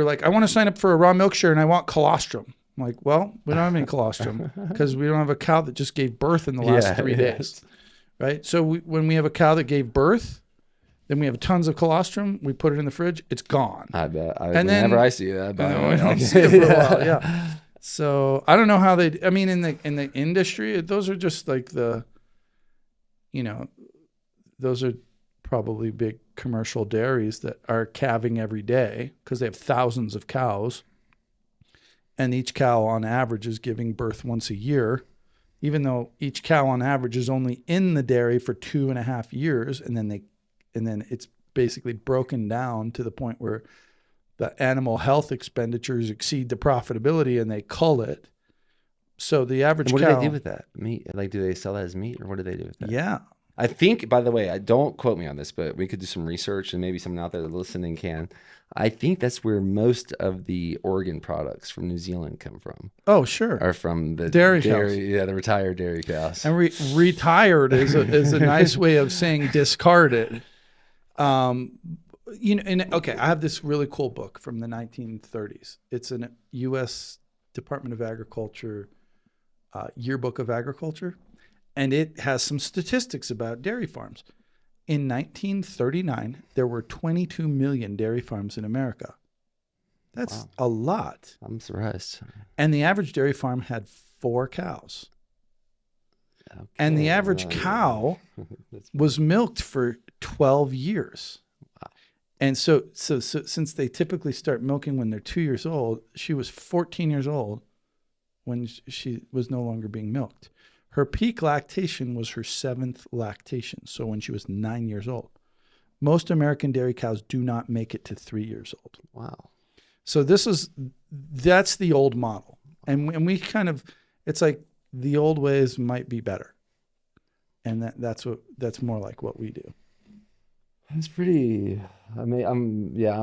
C: like, I want to sign up for a raw milk share and I want colostrum. I'm like, well, we don't have any colostrum because we don't have a cow that just gave birth in the last 3 days, right? So when we have a cow that gave birth, then we have tons of colostrum. We put it in the fridge. It's gone.
B: I bet. Whenever I see that,
C: I don't see it for a while. Yeah. So I don't know how they. I mean, in the industry, those are just like those are probably big commercial dairies that are calving every day because they have thousands of cows, and each cow on average is giving birth once a year, even though each cow on average is only in the dairy for 2.5 years, and then it's basically broken down to the point where the animal health expenditures exceed the profitability and they cull it. So the average
B: cow. What do they do with that meat? Like, do they sell that as meat, or what do they do with that?
C: Yeah.
B: I think, by the way, don't quote me on this, but we could do some research and maybe someone out there listening can. I think that's where most of the organ products from New Zealand come from.
C: Oh, sure.
B: Are from the
C: dairy cows.
B: Yeah, the retired dairy cows.
C: And retired is a nice way of saying discarded. I have this really cool book from the 1930s. It's a U.S. Department of Agriculture yearbook of agriculture, and it has some statistics about dairy farms. In 1939, there were 22 million dairy farms in America. That's a lot.
B: I'm surprised.
C: And the average dairy farm had 4 cows. Okay. And the average cow was milked for 12 years. Wow. And so since they typically start milking when they're 2 years old, she was 14 years old when she was no longer being milked. Her peak lactation was her 7th lactation, so when she was 9 years old. Most American dairy cows do not make it to 3 years old.
B: Wow.
C: So that's the old model. And we kind of, it's like the old ways might be better. And that's more like what we do.
B: It's pretty. I mean,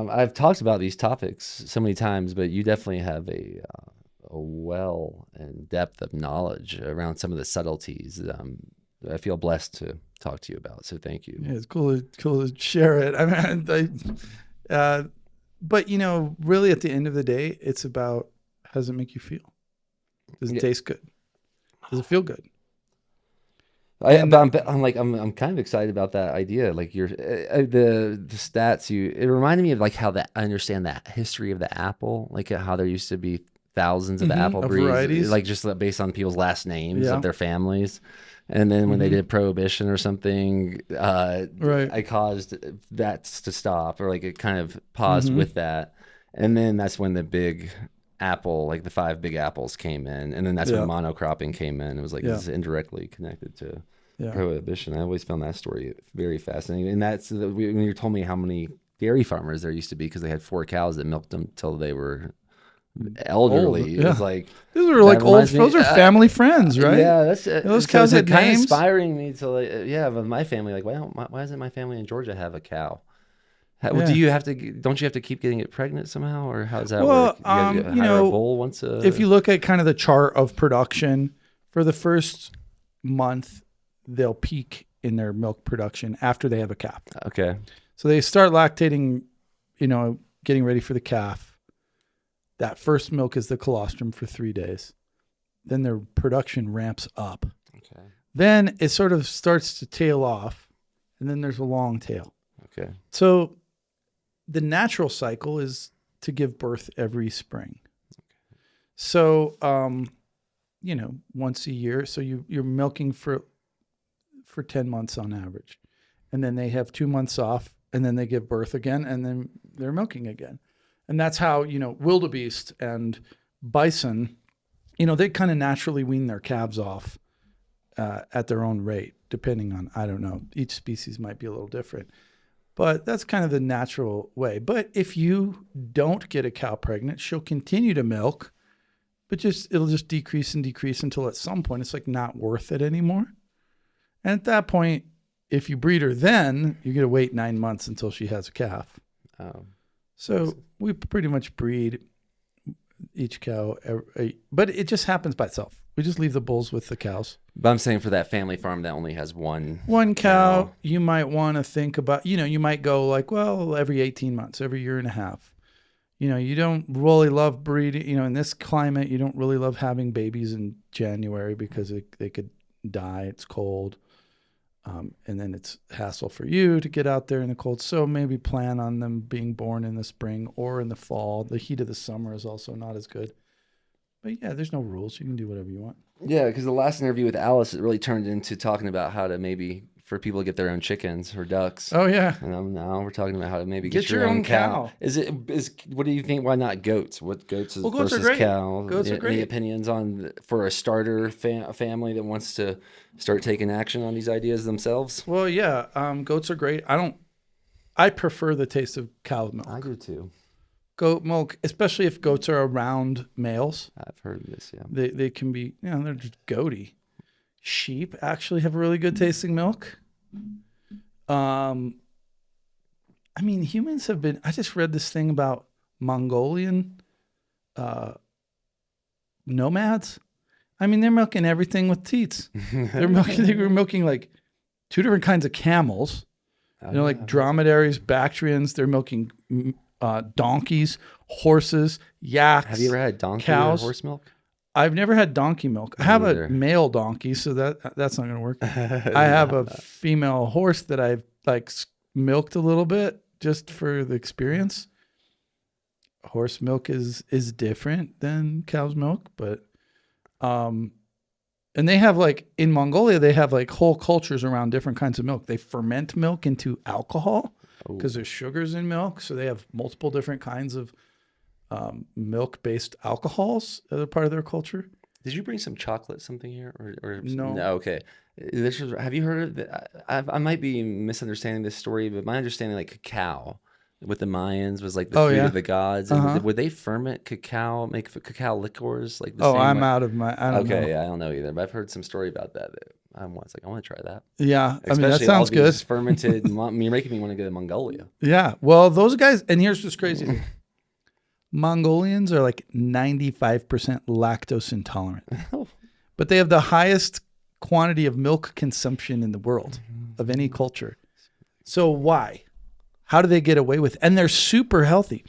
B: I've talked about these topics so many times, but you definitely have a well and depth of knowledge around some of the subtleties that I feel blessed to talk to you about. So thank you.
C: Yeah, it's cool to share it. I mean, but really at the end of the day, it's about, how does it make you feel? Does it taste good? Does it feel good?
B: I'm kind of excited about that idea. Like the stats it reminded me of like how I understand that history of the apple, like how there used to be thousands of apple breeds,
C: varieties.
B: like just based on people's last names
C: Yeah.
B: of their families. And then when they did prohibition or something, I caused that to stop, or like it kind of paused with that. And then that's when the big apple, like the 5 big apples came in. And then that's when monocropping came in. It was like this is indirectly connected to prohibition. I always found that story very fascinating. And that's when you told me how many dairy farmers there used to be, because they had 4 cows that milked them till they were elderly. It was like,
C: those are like old. Those are family friends, right?
B: Yeah, that's
C: those cows had
B: kind of
C: names.
B: inspiring me to but my family, like, why doesn't my family in Georgia have a cow? Don't you have to keep getting it pregnant somehow, or how does that work? You hire a bull once
C: if you look at kind of the chart of production for the first month, they'll peak in their milk production after they have a calf.
B: Okay.
C: So they start lactating, getting ready for the calf. That first milk is the colostrum for 3 days. Then their production ramps up.
B: Okay.
C: Then it sort of starts to tail off, and then there's a long tail.
B: Okay.
C: So the natural cycle is to give birth every spring. Okay. So, once a year. So you're milking for 10 months on average. And then they have 2 months off, and then they give birth again, and then they're milking again. And that's how, wildebeest and bison, they kind of naturally wean their calves off at their own rate, depending on, I don't know, each species might be a little different. But that's kind of the natural way. But if you don't get a cow pregnant, she'll continue to milk, but it'll just decrease and decrease until at some point it's like not worth it anymore. And at that point, if you breed her then, you're going to wait 9 months until she has a calf.
B: Oh.
C: So we pretty much breed each cow, but it just happens by itself. We just leave the bulls with the cows.
B: But I'm saying for that family farm that only has one
C: cow, you might want to think about, you might go like, well, every 18 months, every year and a half. You don't really love breeding, in this climate, you don't really love having babies in January because they could die. It's cold. And then it's hassle for you to get out there in the cold. So maybe plan on them being born in the spring or in the fall. The heat of the summer is also not as good. But yeah, there's no rules. You can do whatever you want.
B: Yeah, because the last interview with Alice, it really turned into talking about how to maybe for people to get their own chickens or ducks.
C: Oh yeah.
B: And now we're talking about how to maybe get your own cow. What do you think? Why not goats? What goats versus cow?
C: Goats are great.
B: Any opinions for a starter family that wants to start taking action on these ideas themselves?
C: Well, yeah, goats are great. I prefer the taste of cow milk.
B: I do too.
C: Goat milk, especially if goats are around males.
B: I've heard of this. Yeah,
C: they can be. They're just goaty. Sheep actually have really good tasting milk. Humans have been. I just read this thing about Mongolian nomads. They're milking everything with teats. They were milking like 2 different kinds of camels. Like dromedaries, Bactrians. They're milking donkeys, horses, yaks.
B: Have you ever had donkey
C: cows,
B: or horse milk?
C: I've never had donkey milk. I have a male donkey, so that's not going to work. I have a female horse that I've milked a little bit just for the experience. Horse milk is different than cow's milk, but and they have in Mongolia they have whole cultures around different kinds of milk. They ferment milk into alcohol because there's sugars in milk, so they have multiple different kinds of milk-based alcohols as a part of their culture.
B: Did you bring some chocolate something here? Or
C: No.
B: Okay. Have you heard of I might be misunderstanding this story, but my understanding, cacao, with the Mayans was like the food
C: yeah?
B: of the gods. And would they ferment cacao, make cacao liqueurs like the same
C: I'm
B: way?
C: out of my. I don't know.
B: Okay, yeah, I don't know either, but I've heard some story about that. I want to try that.
C: Yeah, I mean that
B: Especially all
C: sounds good.
B: these fermented. You're making me want to go to Mongolia.
C: Yeah. Well, those guys, and here's what's crazy. thing. Mongolians are like 95% lactose intolerant, but they have the highest quantity of milk consumption in the world of any culture. So why? How do they get away with it? And they're super healthy.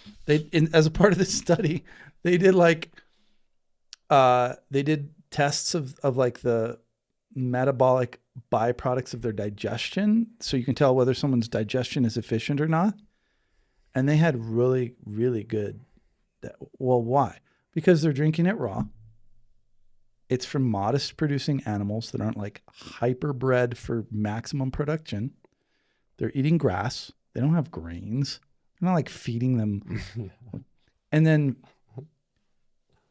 C: As a part of this study, they did tests of like the metabolic byproducts of their digestion. So you can tell whether someone's digestion is efficient or not. And they had really, really good. Well, why? Because they're drinking it raw. It's from modest producing animals that aren't like hyperbred for maximum production. They're eating grass. They don't have grains. They're not like feeding them. And then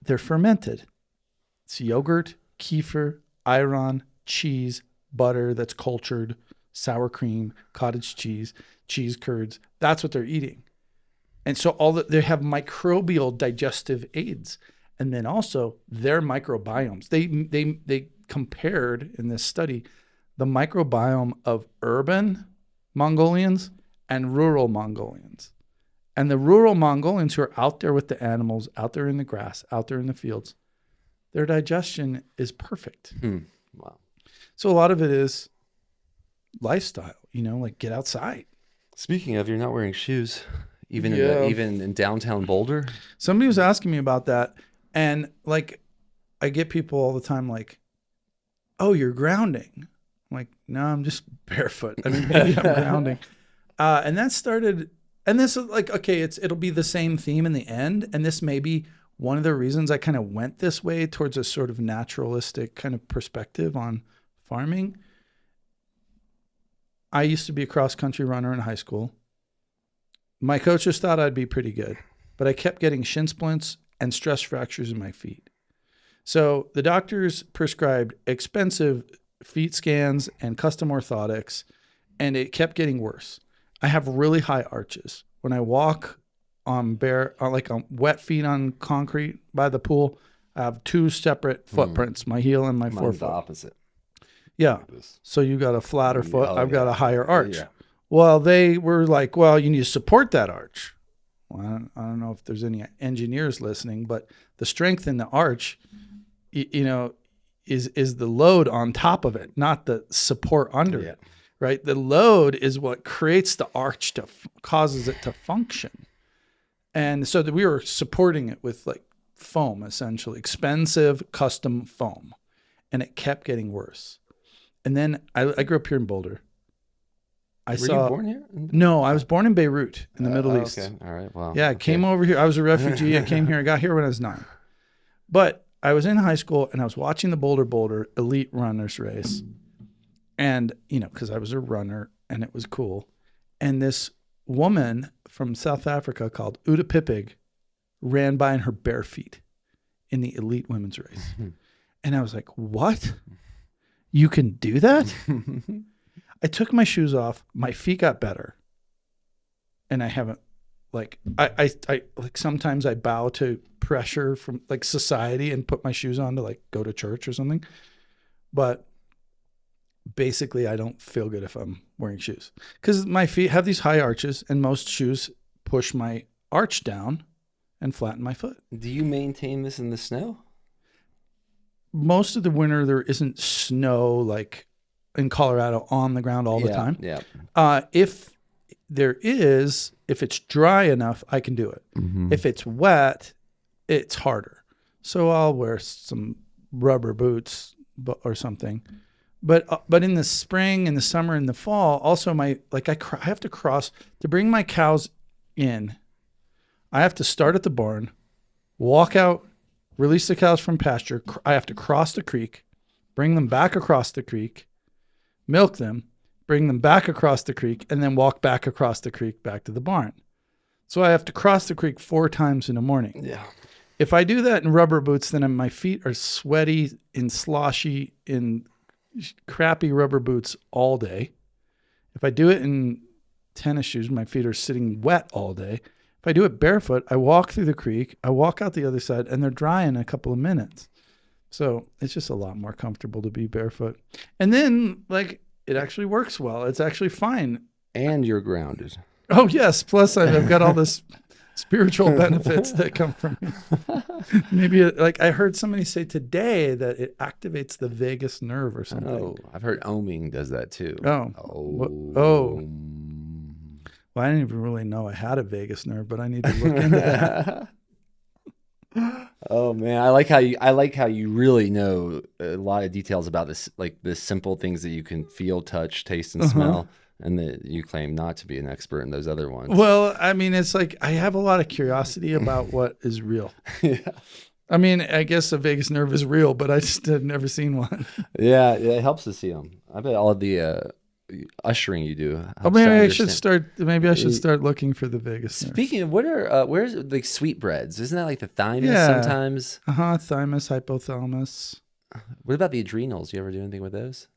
C: they're fermented. It's yogurt, kefir, ayran, cheese, butter that's cultured, sour cream, cottage cheese, cheese curds. That's what they're eating. And so they have microbial digestive aids. And then also their microbiomes. They compared in this study the microbiome of urban Mongolians and rural Mongolians. And the rural Mongolians who are out there with the animals, out there in the grass, out there in the fields, their digestion is perfect.
B: Wow.
C: So a lot of it is lifestyle, like get outside.
B: Speaking of, you're not wearing shoes, even in downtown Boulder.
C: Somebody was asking me about that. And like, I get people all the time like, oh, you're grounding. I'm like, no, I'm just barefoot. I mean, maybe I'm grounding. And that started, and this is like, okay, it'll be the same theme in the end. And this may be one of the reasons I kind of went this way towards a sort of naturalistic kind of perspective on farming. I used to be a cross-country runner in high school. My coaches thought I'd be pretty good, but I kept getting shin splints and stress fractures in my feet. So the doctors prescribed expensive feet scans and custom orthotics, and it kept getting worse. I have really high arches. When I walk on wet feet on concrete by the pool, I have two separate footprints, my heel and my forefoot.
B: The opposite.
C: Yeah. So you got a flatter foot. I've got a higher arch.
B: Yeah.
C: Well, they were like, well, you need to support that arch. Well, I don't know if there's any engineers listening, but the strength in the arch, is the load on top of it, not the support under it, right? The load is what creates the arch causes it to function. And so we were supporting it with like foam, essentially, expensive custom foam. And it kept getting worse. And then I grew up here in Boulder.
B: Were you born here?
C: No, I was born in Beirut in the Middle East.
B: Okay, all right, wow.
C: Yeah, I came over here. I was a refugee. I came here. I got here when I was 9. But I was in high school and I was watching the Boulder elite runners race. And, because I was a runner and it was cool. And this woman from South Africa called Uda Pippig ran by in her bare feet in the elite women's race. And I was like, what? You can do that? I took my shoes off. My feet got better. And I haven't, I sometimes I bow to pressure from like society and put my shoes on to like go to church or something. But basically I don't feel good if I'm wearing shoes because my feet have these high arches and most shoes push my arch down and flatten my foot.
B: Do you maintain this in the snow?
C: Most of the winter, there isn't snow like in Colorado on the ground all the time.
B: Yeah.
C: If there is, if it's dry enough, I can do it.
B: Mm-hmm.
C: If it's wet, it's harder. So I'll wear some rubber boots or something. But in the spring, in the summer, in the fall, also I have to cross to bring my cows in. I have to start at the barn, walk out, release the cows from pasture. I have to cross the creek, bring them back across the creek, milk them, bring them back across the creek, and then walk back across the creek back to the barn. So I have to cross the creek 4 times in the morning.
B: Yeah.
C: If I do that in rubber boots, then my feet are sweaty and sloshy in crappy rubber boots all day. If I do it in tennis shoes. My feet are sitting wet all day. If I do it barefoot, I walk through the creek, I walk out the other side, and they're dry in a couple of minutes. So it's just a lot more comfortable to be barefoot. And then, like, it actually works well. It's actually fine.
B: And you're grounded.
C: Oh, yes. Plus, I've got all this spiritual benefits that come from it. Maybe, like, I heard somebody say today that it activates the vagus nerve or something.
B: Oh, I've heard oming does that too.
C: Oh. Well, I didn't even really know I had a vagus nerve, but I need to look into that.
B: Oh man, I like how you really know a lot of details about this, like the simple things that you can feel, touch, taste, and smell, and that you claim not to be an expert in those other ones.
C: Well, I mean, it's like I have a lot of curiosity about what is real.
B: Yeah.
C: I mean, I guess a vagus nerve is real, but I just have never seen one.
B: Yeah, it helps to see them. I bet all of the ushering you do.
C: Oh, maybe I should start. Maybe I should start looking for the vagus nerve.
B: Speaking of, what are where's like sweetbreads? Isn't that like the thymus sometimes?
C: Thymus, hypothalamus.
B: What about the adrenals? You ever do anything with those?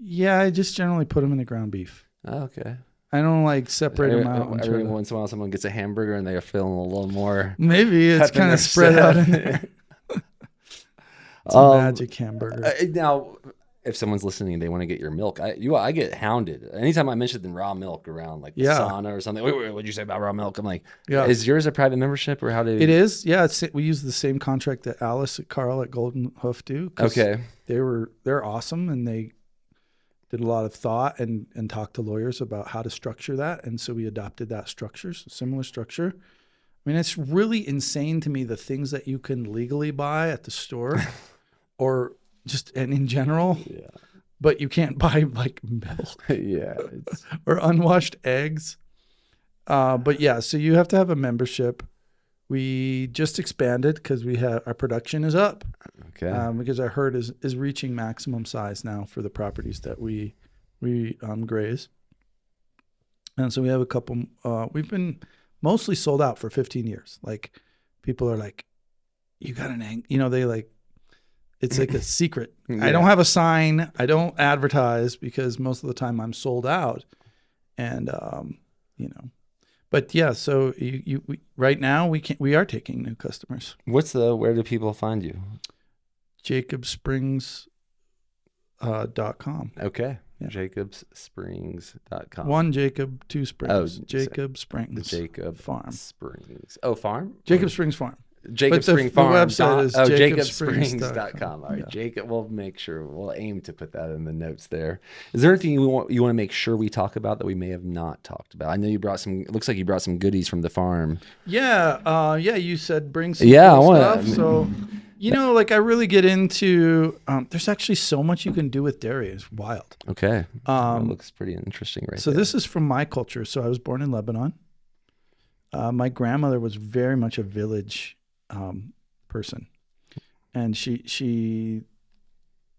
C: Yeah, I just generally put them in the ground beef.
B: Oh, okay.
C: I don't like separate them out.
B: Every once in a while, someone gets a hamburger and they're feeling a little more.
C: Maybe it's kind of spread out in there. It's a magic hamburger.
B: Now, if someone's listening, they want to get your milk. I get hounded anytime I mention raw milk around like the sauna or something. Wait, what'd you say about raw milk? I'm like, is yours a private membership or how do?
C: It is. Yeah, we use the same contract that Alice and Carl at Golden Hoof do.
B: Okay,
C: they're awesome and they did a lot of thought and talked to lawyers about how to structure that, and so we adopted that structure, similar structure. I mean, it's really insane to me the things that you can legally buy at the store, or just and in general, but you can't buy like milk, or unwashed eggs. But yeah, so you have to have a membership. We just expanded because our production is up. Okay. Because our herd is reaching maximum size now for the properties that we graze. And so we have a couple. We've been mostly sold out for 15 years. Like people are like, "You got an egg?" They like. It's like a secret. I don't have a sign. I don't advertise because most of the time I'm sold out, and But yeah, so right now we are taking new customers.
B: Where do people find you?
C: JacobSprings.com.
B: Okay. Yeah. JacobSprings.com.
C: One Jacob, two Springs.
B: Oh,
C: Jacob Springs.
B: The Jacob
C: Farm.
B: Springs. Oh, farm?
C: Jacob Springs Farm.
B: Jacob Spring Farm.
C: The website is
B: JacobSprings.com. All right, Jacob. We'll aim to put that in the notes there. Is there anything you want to make sure we talk about that we may have not talked about? I know you brought some. It looks like you brought some goodies from the farm.
C: Yeah. You said bring some. Yeah, I want to. So, like I really get into. There's actually so much you can do with dairy. It's wild.
B: Okay. It looks pretty interesting, right?
C: So this is from my culture. So I was born in Lebanon. My grandmother was very much a village person, and she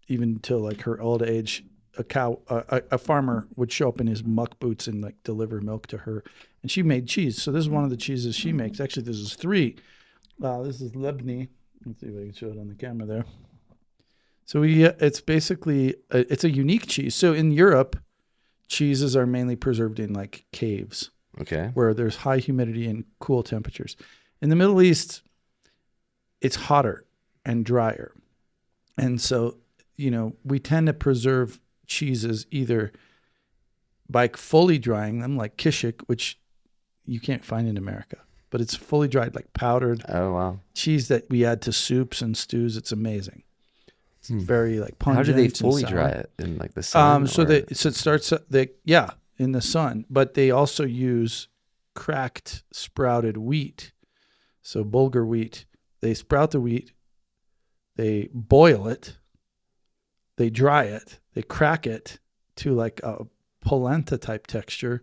C: even till like her old age, a farmer would show up in his muck boots and like deliver milk to her, and she made cheese. So this is one of the cheeses she makes. Actually, this is three. This is Lebni. Let's see if I can show it on the camera there. So it's basically it's a unique cheese. So in Europe, cheeses are mainly preserved in like caves, where there's high humidity and cool temperatures. In the Middle East, it's hotter and drier. And so, we tend to preserve cheeses either by fully drying them, like kishik, which you can't find in America, but it's fully dried, like powdered cheese that we add to soups and stews. It's amazing. It's very like pungent.
B: How do they fully dry it in like the sun?
C: So it starts in the sun, but they also use cracked sprouted wheat. So bulgur wheat. They sprout the wheat, they boil it, they dry it, they crack it to like a polenta type texture,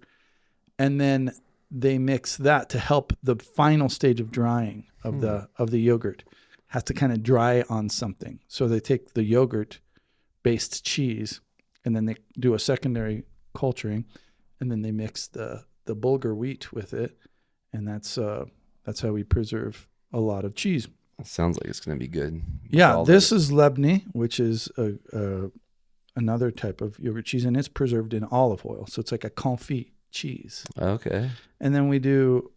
C: and then they mix that to help the final stage of drying of the yogurt. Has to kind of dry on something. So they take the yogurt based cheese and then they do a secondary culturing, and then they mix the bulgur wheat with it, and that's how we preserve a lot of cheese.
B: It sounds like it's going to be good.
C: Yeah, this is Lebni, which is another type of yogurt cheese, and it's preserved in olive oil. So it's like a confit cheese.
B: Okay.
C: And then we do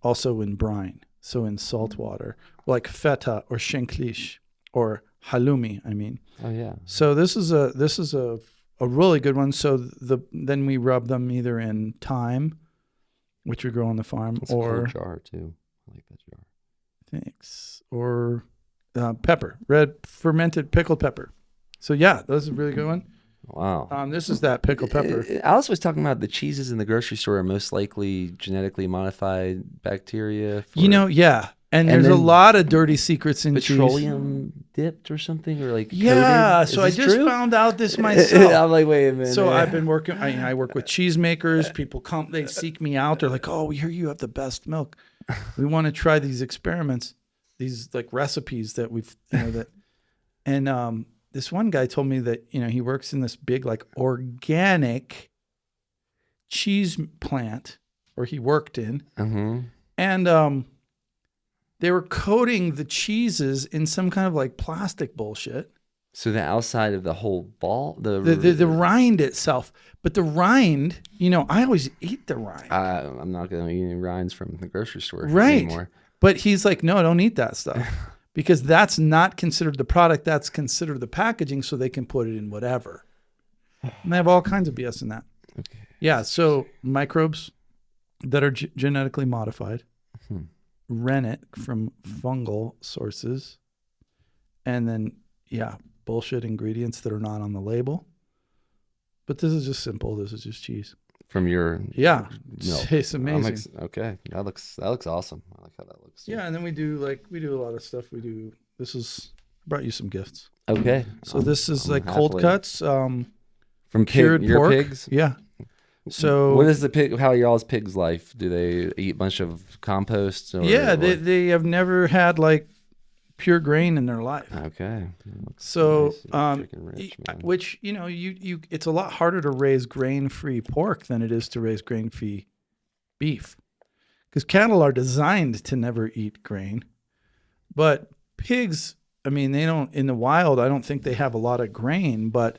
C: also in brine, so in salt water, like feta or shenklish or halloumi, I mean.
B: Oh yeah.
C: So this is a really good one. So then we rub them either in thyme, which we grow on the farm,
B: It's
C: or
B: a cool jar too. I like that jar.
C: thanks, or pepper, red fermented pickled pepper. So yeah, those are a really good one.
B: Wow.
C: This is that pickled pepper.
B: Alice was talking about the cheeses in the grocery store are most likely genetically modified bacteria. For
C: Yeah. And there's a
B: then
C: lot of dirty secrets in cheese.
B: petroleum dipped or something, or like
C: Yeah.
B: coated?
C: So I
B: Is this
C: just
B: true?
C: found out this myself.
B: I'm like, wait a minute.
C: So I've been working. I work with cheesemakers. People come, they seek me out. They're like, "Oh, we hear you have the best milk. We want to try these experiments, these like recipes that we've, that." And this one guy told me that he works in this big like organic cheese plant, or he worked in, and they were coating the cheeses in some kind of like plastic bullshit.
B: So the outside of the whole ball, the
C: rind itself, but the rind, I always eat the rind.
B: I'm not going to eat any rinds from the grocery store
C: Right.
B: anymore.
C: But he's like, no, don't eat that stuff because that's not considered the product. That's considered the packaging, so they can put it in whatever. And they have all kinds of BS in that.
B: Okay.
C: Yeah. So microbes that are genetically modified, rennet from fungal sources, and then bullshit ingredients that are not on the label. But this is just simple. This is just cheese.
B: From your
C: milk.
B: milk.
C: It's amazing.
B: Okay, that looks awesome. I like how that looks.
C: Yeah, and then we do a lot of stuff. I brought you some gifts.
B: Okay.
C: So this is
B: I'm
C: like cold
B: happily-
C: cuts,
B: from
C: cured
B: your
C: pork.
B: pigs.
C: Yeah. So
B: what is the pig? How y'all's pigs' life? Do they eat a bunch of compost? Or,
C: they have never had like pure grain in their life.
B: Okay.
C: So
B: nice. Freaking rich, man.
C: which you it's a lot harder to raise grain-free pork than it is to raise grain-free beef, because cattle are designed to never eat grain, but pigs, they don't, in the wild, I don't think they have a lot of grain, but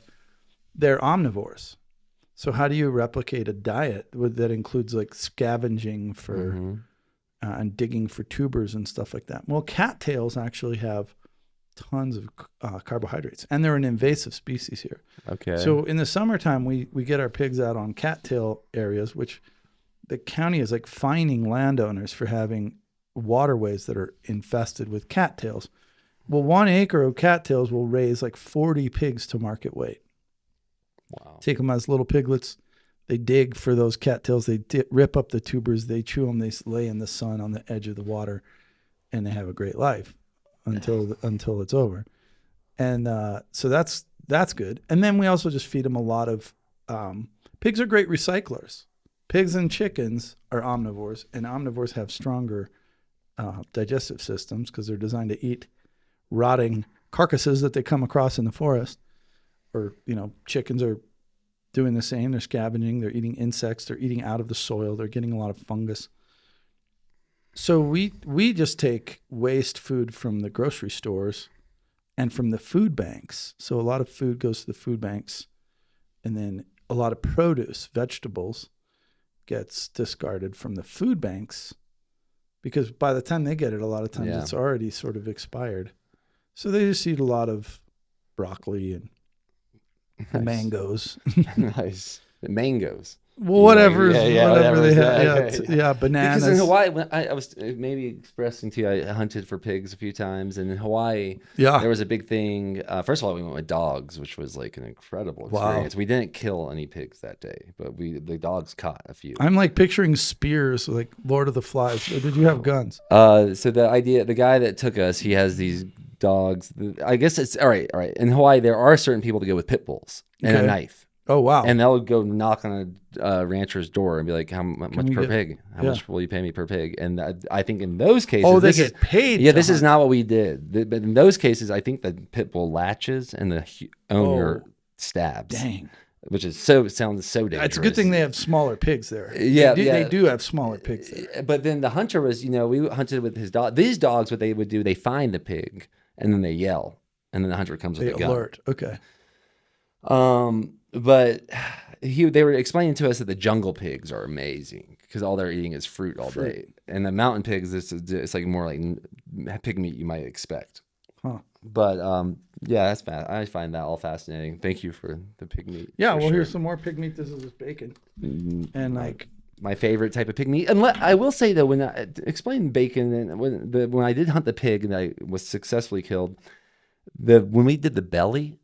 C: they're omnivores. So how do you replicate a diet that includes like scavenging for and digging for tubers and stuff like that? Well, cattails actually have tons of carbohydrates, and they're an invasive species here.
B: Okay.
C: So in the summertime, we get our pigs out on cattail areas, which the county is like fining landowners for having waterways that are infested with cattails. Well, 1 acre of cattails will raise like 40 pigs to market weight.
B: Wow.
C: Take them as little piglets. They dig for those cattails. They rip up the tubers. They chew them. They lay in the sun on the edge of the water, and they have a great life until it's over. And so that's good. And then we also just feed them a lot of pigs are great recyclers. Pigs and chickens are omnivores, and omnivores have stronger digestive systems because they're designed to eat rotting carcasses that they come across in the forest. Or, chickens are doing the same. They're scavenging. They're eating insects. They're eating out of the soil. They're getting a lot of fungus. So we just take waste food from the grocery stores and from the food banks. So a lot of food goes to the food banks, and then a lot of produce, vegetables, gets discarded from the food banks because by the time they get it, a lot of times it's already sort of expired. So they just eat a lot of broccoli and mangoes.
B: Nice. The mangoes.
C: Well, whatever they
B: okay.
C: have. Bananas.
B: Because in Hawaii, when I was maybe expressing to you, I hunted for pigs a few times, and in Hawaii, there was a big thing. First of all, we went with dogs, which was like an incredible experience. Wow. We didn't kill any pigs that day, but the dogs caught a few. I'm
C: like picturing spears, like Lord of the Flies. Or did you have guns?
B: So the guy that took us, he has these dogs. I guess it's all right. In Hawaii, there are certain people that go with pit bulls and a knife.
C: Oh, wow.
B: And they'll go knock on a rancher's door and be like, how much per pig? How much will you pay me per pig? And I think in those cases...
C: they get paid.
B: Yeah, this is not what we did. But in those cases, I think the pit bull latches and the owner stabs.
C: Dang.
B: Which is sounds so dangerous.
C: It's a good thing they have smaller pigs there.
B: Yeah,
C: they do have smaller pigs there.
B: But then the hunter was, we hunted with his dog. These dogs, what they would do, they find the pig and then they yell. And then the hunter comes with a gun.
C: Alert. Okay.
B: But they were explaining to us that the jungle pigs are amazing because all they're eating is fruit all day, and the mountain pigs, it's like more like pig meat you might expect.
C: Huh.
B: But yeah, that's I find that all fascinating. Thank you for the pig meat.
C: Yeah, well,
B: sure.
C: here's some more pig meat. This is just bacon, and like
B: my favorite type of pig meat. And I will say though, when I explain bacon, and when I did hunt the pig and I was successfully killed, when we did the belly.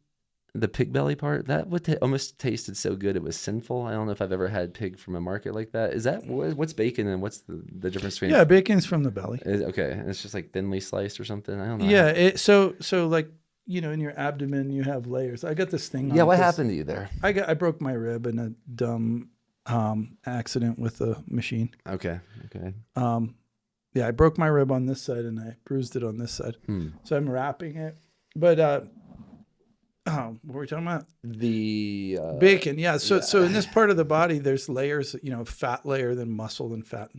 B: The pig belly part, that almost tasted so good it was sinful. I don't know if I've ever had pig from a market like that. Is that what's bacon and what's the difference between?
C: Yeah, bacon's from the belly.
B: Okay, and it's just like thinly sliced or something. I don't know.
C: Yeah, so like in your abdomen you have layers. I got this thing.
B: Yeah, what happened to you there?
C: I broke my rib in a dumb accident with a machine.
B: Okay.
C: Yeah, I broke my rib on this side and I bruised it on this side. So I'm wrapping it, but. What were we talking about?
B: The
C: bacon, yeah. So in this part of the body, there's layers, fat layer, then muscle, then fat.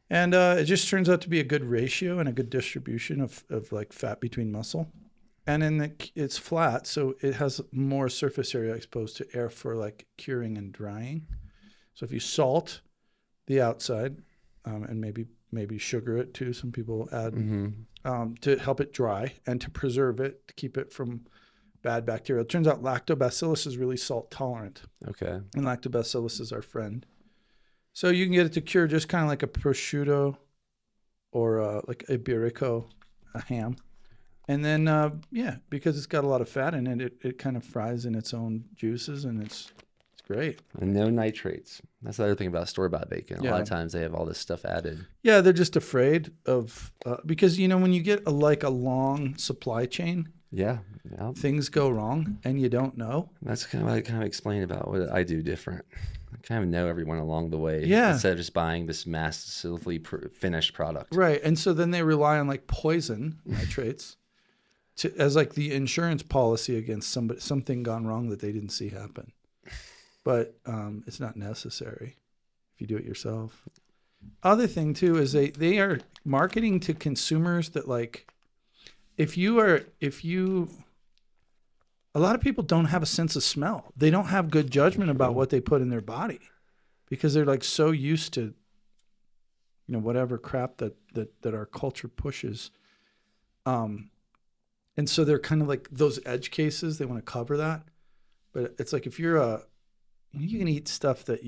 C: And it just turns out to be a good ratio and a good distribution of like fat between muscle. And then it's flat, so it has more surface area exposed to air for like curing and drying. So if you salt the outside, and maybe sugar it too, some people add to help it dry and to preserve it, to keep it from bad bacteria. It turns out lactobacillus is really salt tolerant.
B: Okay.
C: And lactobacillus is our friend. So you can get it to cure just kind of like a prosciutto or like a Iberico, a ham. And then, because it's got a lot of fat in it, it kind of fries in its own juices and it's great.
B: And no nitrates. That's the other thing about store-bought bacon. A
C: Yeah.
B: lot of times they have all this stuff added.
C: Yeah, they're just afraid of, because, when you get a long supply chain,
B: Yeah.
C: things go wrong and you don't know.
B: That's kind of what I kind of explain about what I do different. I kind of know everyone along the way.
C: Yeah.
B: Instead of just buying this massively finished product.
C: Right. And so then they rely on like poison nitrates as like the insurance policy against something gone wrong that they didn't see happen. But it's not necessary if you do it yourself. Other thing too is they are marketing to consumers that like, a lot of people don't have a sense of smell. They don't have good judgment about what they put in their body because they're like so used to, whatever crap that our culture pushes. And so they're kind of like those edge cases. They want to cover that. But it's like if you're you can eat stuff that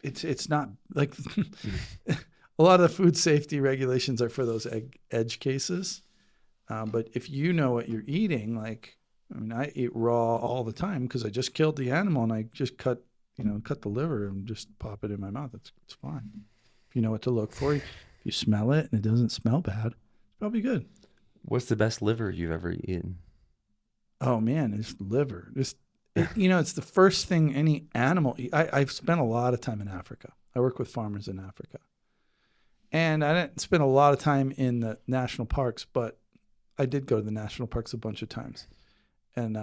C: it's not like a lot of the food safety regulations are for those edge cases. But if you know what you're eating, I eat raw all the time because I just killed the animal and I just cut the liver and just pop it in my mouth. It's fine. If you know what to look for, if you smell it and it doesn't smell bad, it's probably good.
B: What's the best liver you've ever eaten?
C: Oh man, it's liver. It's the first thing any animal eat. I've spent a lot of time in Africa. I work with farmers in Africa. And I didn't spend a lot of time in the national parks, but I did go to the national parks a bunch of times. And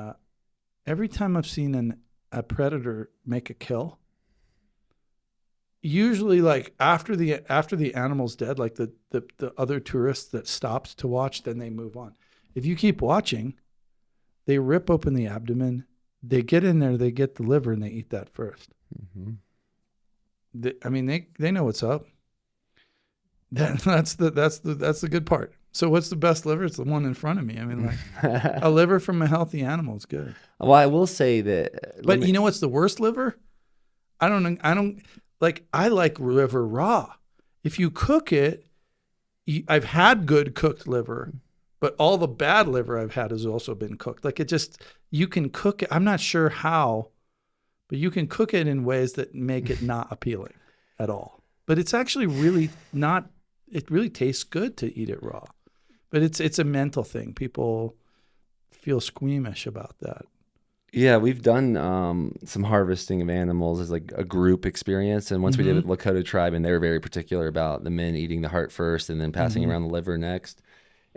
C: every time I've seen a predator make a kill, usually like after the animal's dead, like the other tourists that stopped to watch, then they move on. If you keep watching, they rip open the abdomen, they get in there, they get the liver, and they eat that first. Mm-hmm. They know what's up. That's the good part. So what's the best liver? It's the one in front of me. A liver from a healthy animal is good.
B: Well, I will say that.
C: But you know what's the worst liver? I like liver raw. If you cook it, I've had good cooked liver, but all the bad liver I've had has also been cooked. You can cook it. I'm not sure how, but you can cook it in ways that make it not appealing at all. But it's actually really not. It really tastes good to eat it raw, but it's a mental thing. People feel squeamish about that.
B: Yeah, we've done some harvesting of animals as like a group experience, and once we did it with Lakota tribe, and they were very particular about the men eating the heart first and then passing around the liver next.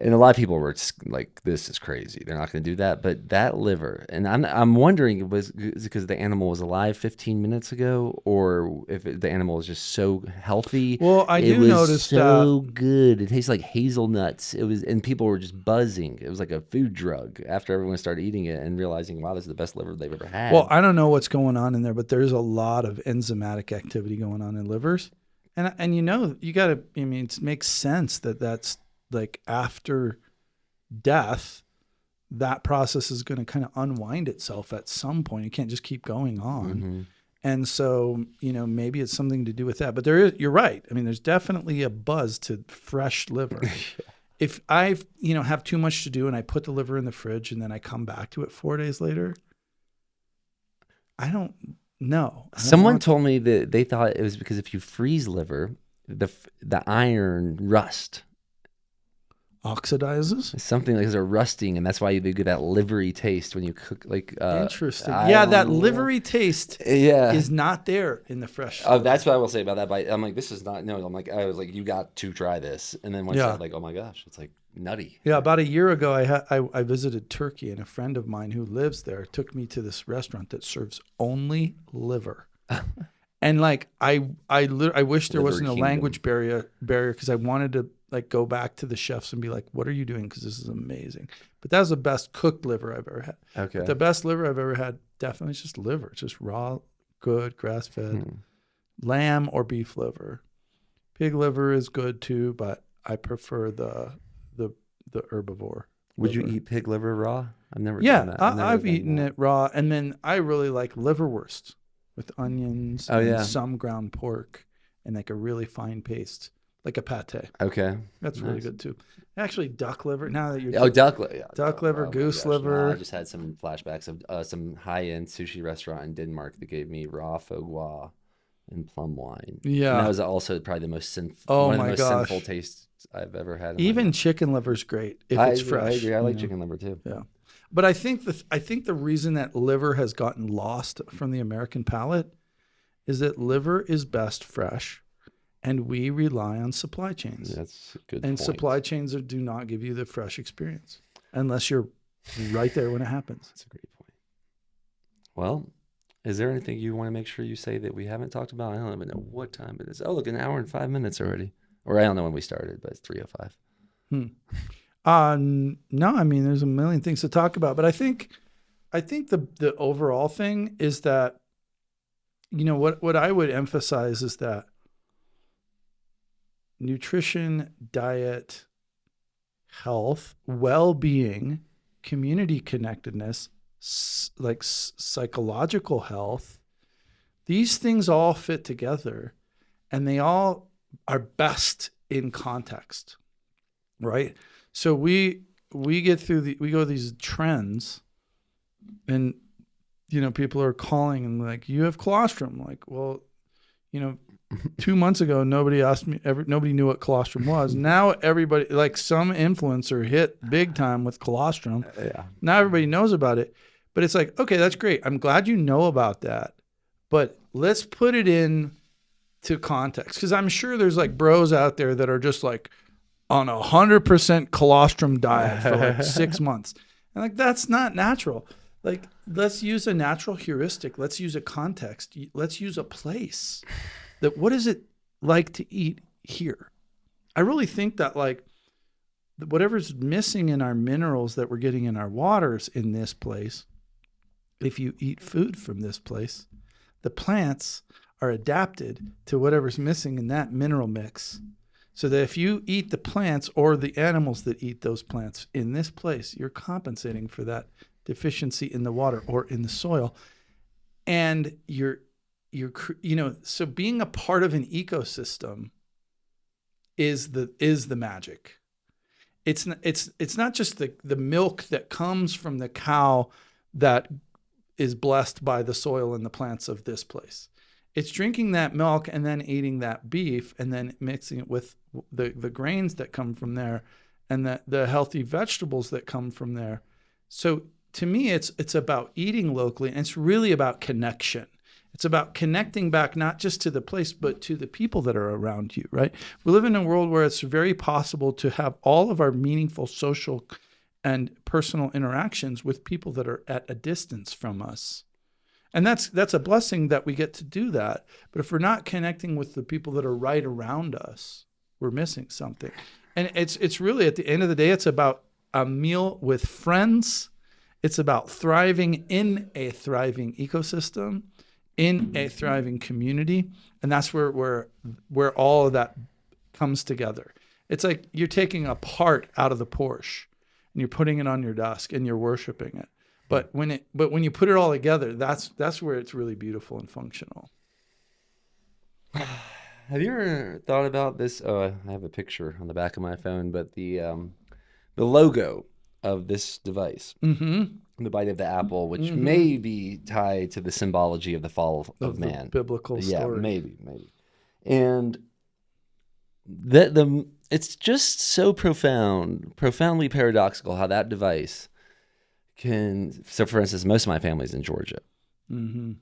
B: And a lot of people were just like, "This is crazy. They're not going to do that." But that liver, and I'm wondering, is it because the animal was alive 15 minutes ago, or if the animal was just so healthy?
C: Well, I
B: it
C: do
B: was
C: notice
B: so good. It tastes like hazelnuts. It was, and people were just buzzing. It was like a food drug after everyone started eating it and realizing, wow, this is the best liver they've ever had.
C: Well, I don't know what's going on in there, but there's a lot of enzymatic activity going on in livers, and you got to. I mean, it makes sense that that's like after death, that process is going to kind of unwind itself at some point. It can't just keep going on.
B: Mm-hmm.
C: And so, maybe it's something to do with that. But you're right. I mean, there's definitely a buzz to fresh liver. If I, have too much to do and I put the liver in the fridge and then I come back to it 4 days later, I don't know.
B: Someone told me that they thought it was because if you freeze liver, the iron rust.
C: Oxidizes?
B: Something like there's a rusting, and that's why you get that livery taste when you cook. Like
C: interesting. Yeah, that livery taste is not there in the fresh.
B: Oh, that's what I will say about that bite. I'm like, this is not. No, I'm like, I was like, you got to try this, and then once I was like, oh my gosh, it's like nutty.
C: Yeah, about a year ago, I visited Turkey, and a friend of mine who lives there took me to this restaurant that serves only liver. And like I wish there wasn't a language barrier because I wanted to like go back to the chefs and be like, what are you doing? Because this is amazing. But that was the best cooked liver I've ever had.
B: Okay.
C: But the best liver I've ever had definitely is just liver. It's just raw, good, grass-fed lamb or beef liver. Pig liver is good too, but I prefer the herbivore.
B: Would you eat pig liver raw? I've never
C: Yeah,
B: done that.
C: I've eaten it raw. And then I really like liverwurst with onions and some ground pork and like a really fine paste. Like a pate.
B: Okay.
C: That's really good too. Actually, duck liver. Now that you're
B: duck liver. Yeah,
C: duck liver, goose liver.
B: No, I just had some flashbacks of some high-end sushi restaurant in Denmark that gave me raw foie gras and plum wine. Yeah. And that was also probably the most sinful sinful tastes I've ever had.
C: Even chicken liver's great if it's fresh.
B: I agree. I like chicken liver too.
C: Yeah. But I think the reason that liver has gotten lost from the American palate is that liver is best fresh. And we rely on supply chains.
B: That's a good
C: And
B: point.
C: supply chains do not give you the fresh experience unless you're right there when it happens.
B: That's a great point. Well, is there anything you want to make sure you say that we haven't talked about? I don't even know what time it is. Oh, look, 1 hour and 5 minutes already. Or I don't know when we started, but it's 3:05.
C: No, I mean, there's a million things to talk about. But I think the overall thing is that, what I would emphasize is that nutrition, diet, health, well-being, community connectedness, like psychological health, these things all fit together and they all are best in context, right? So we go these trends and, people are calling and like, you have colostrum. Like, well, 2 months ago, nobody knew what colostrum was. Now everybody, like some influencer hit big time with colostrum.
B: Yeah.
C: Now everybody knows about it, but it's like, okay, that's great. I'm glad you know about that, but let's put it in to context. Cause I'm sure there's like bros out there that are just like on 100% colostrum diet for like 6 months. And like, that's not natural. Like, let's use a natural heuristic. Let's use a context. Let's use a place. That what is it like to eat here? I really think that like whatever's missing in our minerals that we're getting in our waters in this place, if you eat food from this place, the plants are adapted to whatever's missing in that mineral mix. So that if you eat the plants or the animals that eat those plants in this place, you're compensating for that deficiency in the water or in the soil. And so being a part of an ecosystem is the magic. It's not just the milk that comes from the cow that is blessed by the soil and the plants of this place. It's drinking that milk and then eating that beef and then mixing it with the grains that come from there and the healthy vegetables that come from there. So to me, it's about eating locally, and it's really about connection. It's about connecting back, not just to the place, but to the people that are around you, right? We live in a world where it's very possible to have all of our meaningful social and personal interactions with people that are at a distance from us. And that's a blessing that we get to do that. But if we're not connecting with the people that are right around us, we're missing something. And it's really, at the end of the day, it's about a meal with friends. It's about thriving in a thriving ecosystem, in a thriving community. And that's where all of that comes together. It's like you're taking a part out of the Porsche and you're putting it on your desk and you're worshiping it. But when you put it all together, that's where it's really beautiful and functional.
B: Have you ever thought about this? I have a picture on the back of my phone, but the logo of this device, the bite of the apple, which may be tied to the symbology of the fall of man,
C: the biblical story.
B: Yeah, maybe. And it's just so profoundly paradoxical how that device can. So, for instance, most of my family's in Georgia. Mm-hmm.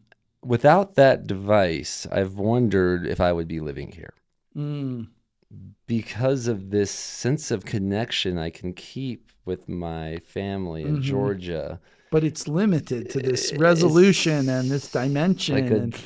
B: Without that device, I've wondered if I would be living here. Because of this sense of connection I can keep with my family in Georgia.
C: But it's limited to this resolution and this dimension.
B: Like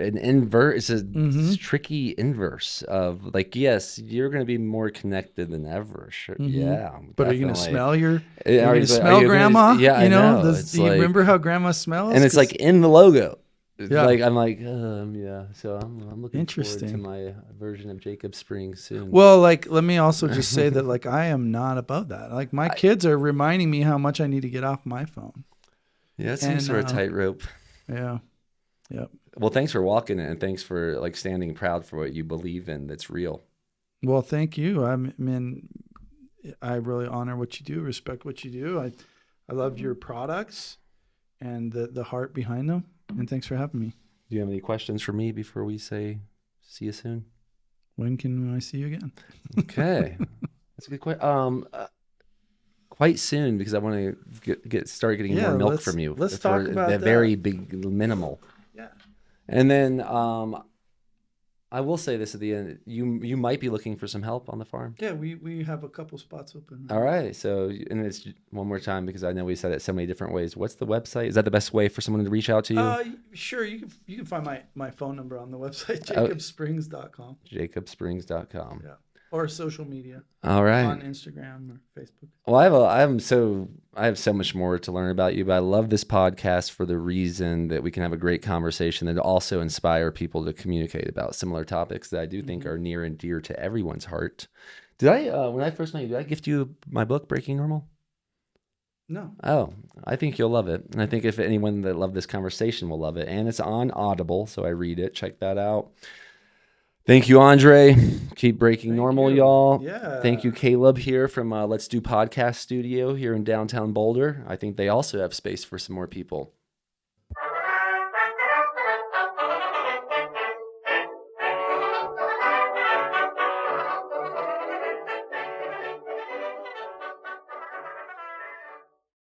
B: an inverse. It's a tricky inverse of like, yes, you're going to be more connected than ever. Sure. Yeah.
C: But definitely. Are you going to smell
B: Are you going to
C: smell grandma?
B: Yeah,
C: you know,
B: I know.
C: Do you remember how grandma smells?
B: And it's like in the logo.
C: Yeah.
B: Like I'm like, yeah. So I'm looking forward to my version of Jacob Springs soon.
C: Well, like, let me also just say that, like, I am not above that. Like, my kids are reminding me how much I need to get off my phone.
B: Yeah, it seems sort of tightrope.
C: Yeah. Yep.
B: Well, thanks for walking it, and thanks for like standing proud for what you believe in. That's real.
C: Well, thank you. I mean, I really honor what you do, respect what you do. I love your products and the heart behind them. And thanks for having me.
B: Do you have any questions for me before we say see you soon?
C: When can I see you again?
B: Okay. That's a good question. Quite soon, because I want to start getting more milk from you.
C: Let's talk about that.
B: Very big minimal.
C: Yeah.
B: And then I will say this at the end. You might be looking for some help on the farm.
C: Yeah, we have a couple spots open.
B: All right. So, and it's one more time because I know we said it so many different ways. What's the website? Is that the best way for someone to reach out to you?
C: Sure. You can find my phone number on the website, jacobsprings.com.
B: Jacobsprings.com.
C: Yeah. Or social media.
B: All right.
C: On Instagram or Facebook.
B: Well, I have so much more to learn about you, but I love this podcast for the reason that we can have a great conversation and also inspire people to communicate about similar topics that I do think are near and dear to everyone's heart. Did I, when I first met you, did I gift you my book, Breaking Normal?
C: No.
B: Oh, I think you'll love it. And I think if anyone that loved this conversation will love it. And it's on Audible, so I read it. Check that out. Thank you, Andre. Keep breaking normal, y'all.
C: Yeah.
B: Thank you, Caleb, here from Let's Do Podcast Studio here in downtown Boulder. I think they also have space for some more people.